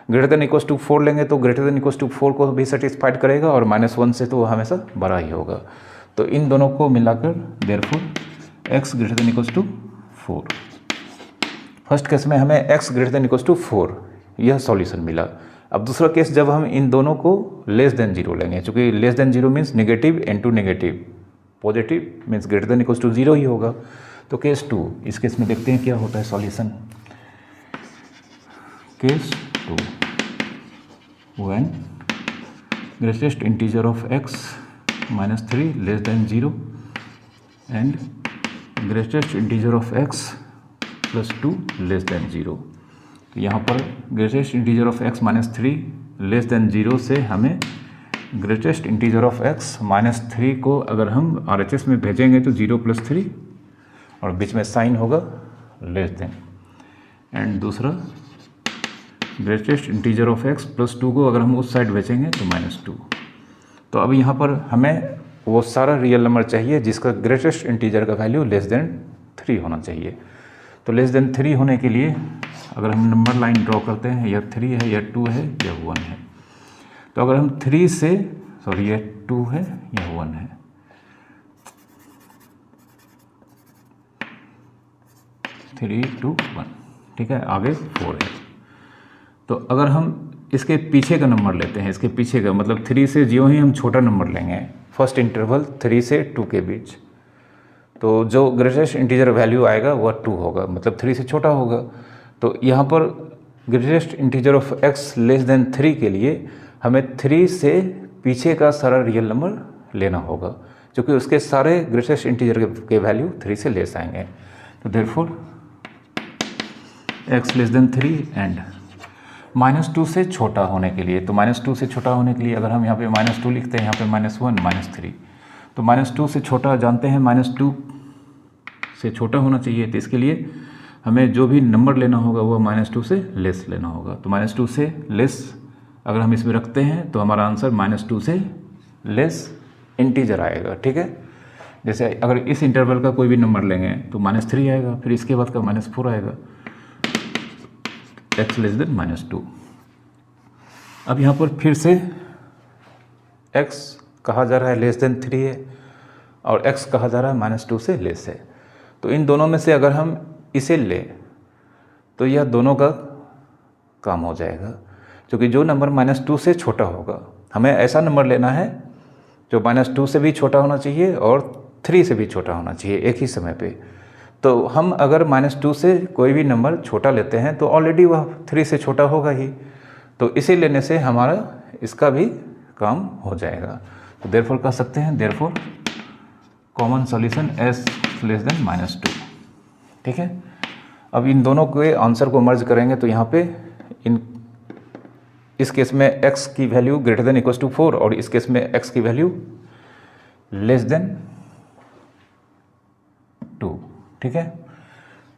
ग्रेटर देन इक्वल्स टू 4 लेंगे तो ग्रेटर देन इक्वल्स टू 4 को भी सेटिस्फाइड करेगा और -1 से तो हमेशा बड़ा ही होगा। तो इन दोनों को मिलाकर therefore x greater than equals to 4। First case में हमें x greater than equals to 4 यह सॉल्यूशन मिला। अब दूसरा केस जब हम इन दोनों को लेस देन 0 लेंगे, चूँकि less than 0 means negative into negative, positive means greater than equals to 0 ही होगा। तो केस 2, इस केस में देखते हैं क्या होता है solution. Case 2, when greatest integer of x -3 less than 0 and greatest integer of x +2 less than 0। तो यहाँ पर greatest integer of x -3 less than 0 से हमें ग्रेटेस्ट इंटीजर ऑफ x -3 को अगर हम RHS में भेजेंगे तो 0 + 3 और बीच में साइन होगा लेस देन, एंड दूसरा ग्रेटेस्ट इंटीजर ऑफ x +2 को अगर हम उस साइड भेजेंगे तो -2। तो अब यहाँ पर हमें वो सारा रियल नंबर चाहिए जिसका ग्रेटेस्ट इंटीजर का वैल्यू लेस देन 3 होना चाहिए। तो लेस देन 3 होने के लिए अगर हम नंबर लाइन ड्रॉ करते हैं, या 3 है या 2 है या 1 है, तो अगर हम 3 से ये 2 है या 1 है, थ्री 2 1, ठीक है, आगे 4 है। तो अगर हम इसके पीछे का नंबर लेते हैं, इसके पीछे का मतलब 3 से जो ही हम छोटा नंबर लेंगे फर्स्ट इंटरवल 3 से 2 के बीच, तो जो ग्रेटेस्ट इंटीजर वैल्यू आएगा वह 2 होगा, मतलब 3 से छोटा होगा। तो यहाँ पर greatest integer of x less then 3 के लिए हमें 3 से पीछे का सारा रियल नंबर लेना होगा, क्योंकि उसके सारे ग्रेटेस्ट इंटीजर के वैल्यू 3 से लेस आएंगे। तो therefore x less then 3 and -2 से छोटा होने के लिए, तो -2 से छोटा होने के लिए अगर हम यहाँ पे -2 लिखते हैं, यहाँ पे -1 -3, तो -2 से छोटा जानते हैं, -2 से छोटा होना चाहिए। तो इसके लिए हमें जो भी नंबर लेना होगा वो -2 से लेस लेना होगा। तो -2 से लेस अगर हम इसमें रखते हैं तो हमारा आंसर -2 से लेस इंटीजर आएगा, ठीक है। जैसे अगर इस इंटरवल का कोई भी नंबर लेंगे तो -3 आएगा, फिर इसके बाद का -4 आएगा, x लेस देन -2। अब यहाँ पर फिर से x कहा जा रहा है लेस देन 3 है और x कहा जा रहा है -2 से लेस है। तो इन दोनों में से अगर हम इसे ले तो यह दोनों का काम हो जाएगा, क्योंकि जो नंबर -2 से छोटा होगा, हमें ऐसा नंबर लेना है जो -2 से भी छोटा होना चाहिए और 3 से भी छोटा होना चाहिए एक ही समय पे। तो हम अगर -2 से कोई भी नंबर छोटा लेते हैं तो ऑलरेडी वह 3 से छोटा होगा ही, तो इसे लेने से हमारा इसका भी काम हो जाएगा। तो देयरफॉर कह सकते हैं therefore common solution s less than -2, ठीक है। अब इन दोनों के आंसर को मर्ज करेंगे तो यहाँ पे इस केस में x की value greater than equals to 4 और इस केस में x की वैल्यू लेस देन 2, ठीक है।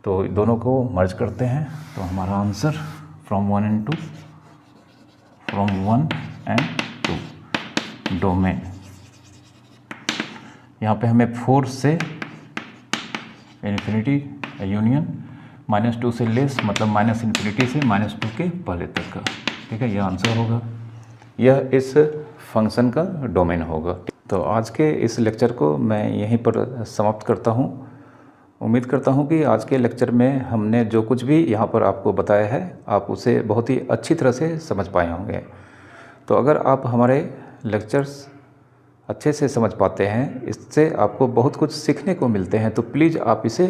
तो दोनों को मर्ज करते हैं तो हमारा answer from 1 and 2, from 1 and 2 domain, यहाँ पे हमें 4 से इन्फिनिटी यूनियन, -2 से लेस मतलब -∞ से -2 के पहले तक का, ठीक है, यह आंसर होगा। यह इस फंक्शन का डोमेन होगा। तो आज के इस लेक्चर को मैं यहीं पर समाप्त करता हूँ। उम्मीद करता हूँ कि आज के लेक्चर में हमने जो कुछ भी यहाँ पर आपको बताया है आप उसे बहुत ही अच्छी तरह से समझ पाए होंगे। तो अगर आप हमारे लेक्चर्स अच्छे से समझ पाते हैं, इससे आपको बहुत कुछ सीखने को मिलते हैं, तो प्लीज़ आप इसे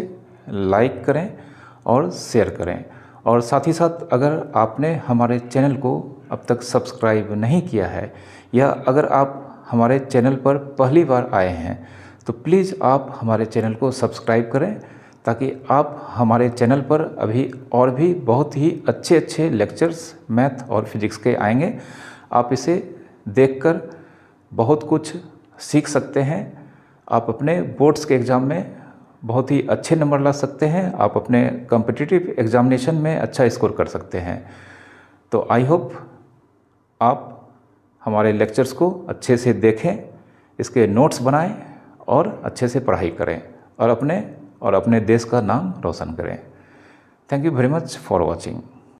लाइक करें और शेयर करें। और साथ ही साथ अगर आपने हमारे चैनल को अब तक सब्सक्राइब नहीं किया है या अगर आप हमारे चैनल पर पहली बार आए हैं तो प्लीज़ आप हमारे चैनल को सब्सक्राइब करें, ताकि आप हमारे चैनल पर अभी और भी बहुत ही अच्छे अच्छे लेक्चर्स मैथ और फिजिक्स के आएंगे। आप इसे देखकर बहुत कुछ सीख सकते हैं। आप अपने बोर्ड्स के एग्ज़ाम में बहुत ही अच्छे नंबर ला सकते हैं, आप अपने कॉम्पिटिटिव एग्जामिनेशन में अच्छा स्कोर कर सकते हैं। तो आई होप आप हमारे लेक्चर्स को अच्छे से देखें, इसके नोट्स बनाएं और अच्छे से पढ़ाई करें और अपने देश का नाम रोशन करें। Thank you very much for watching.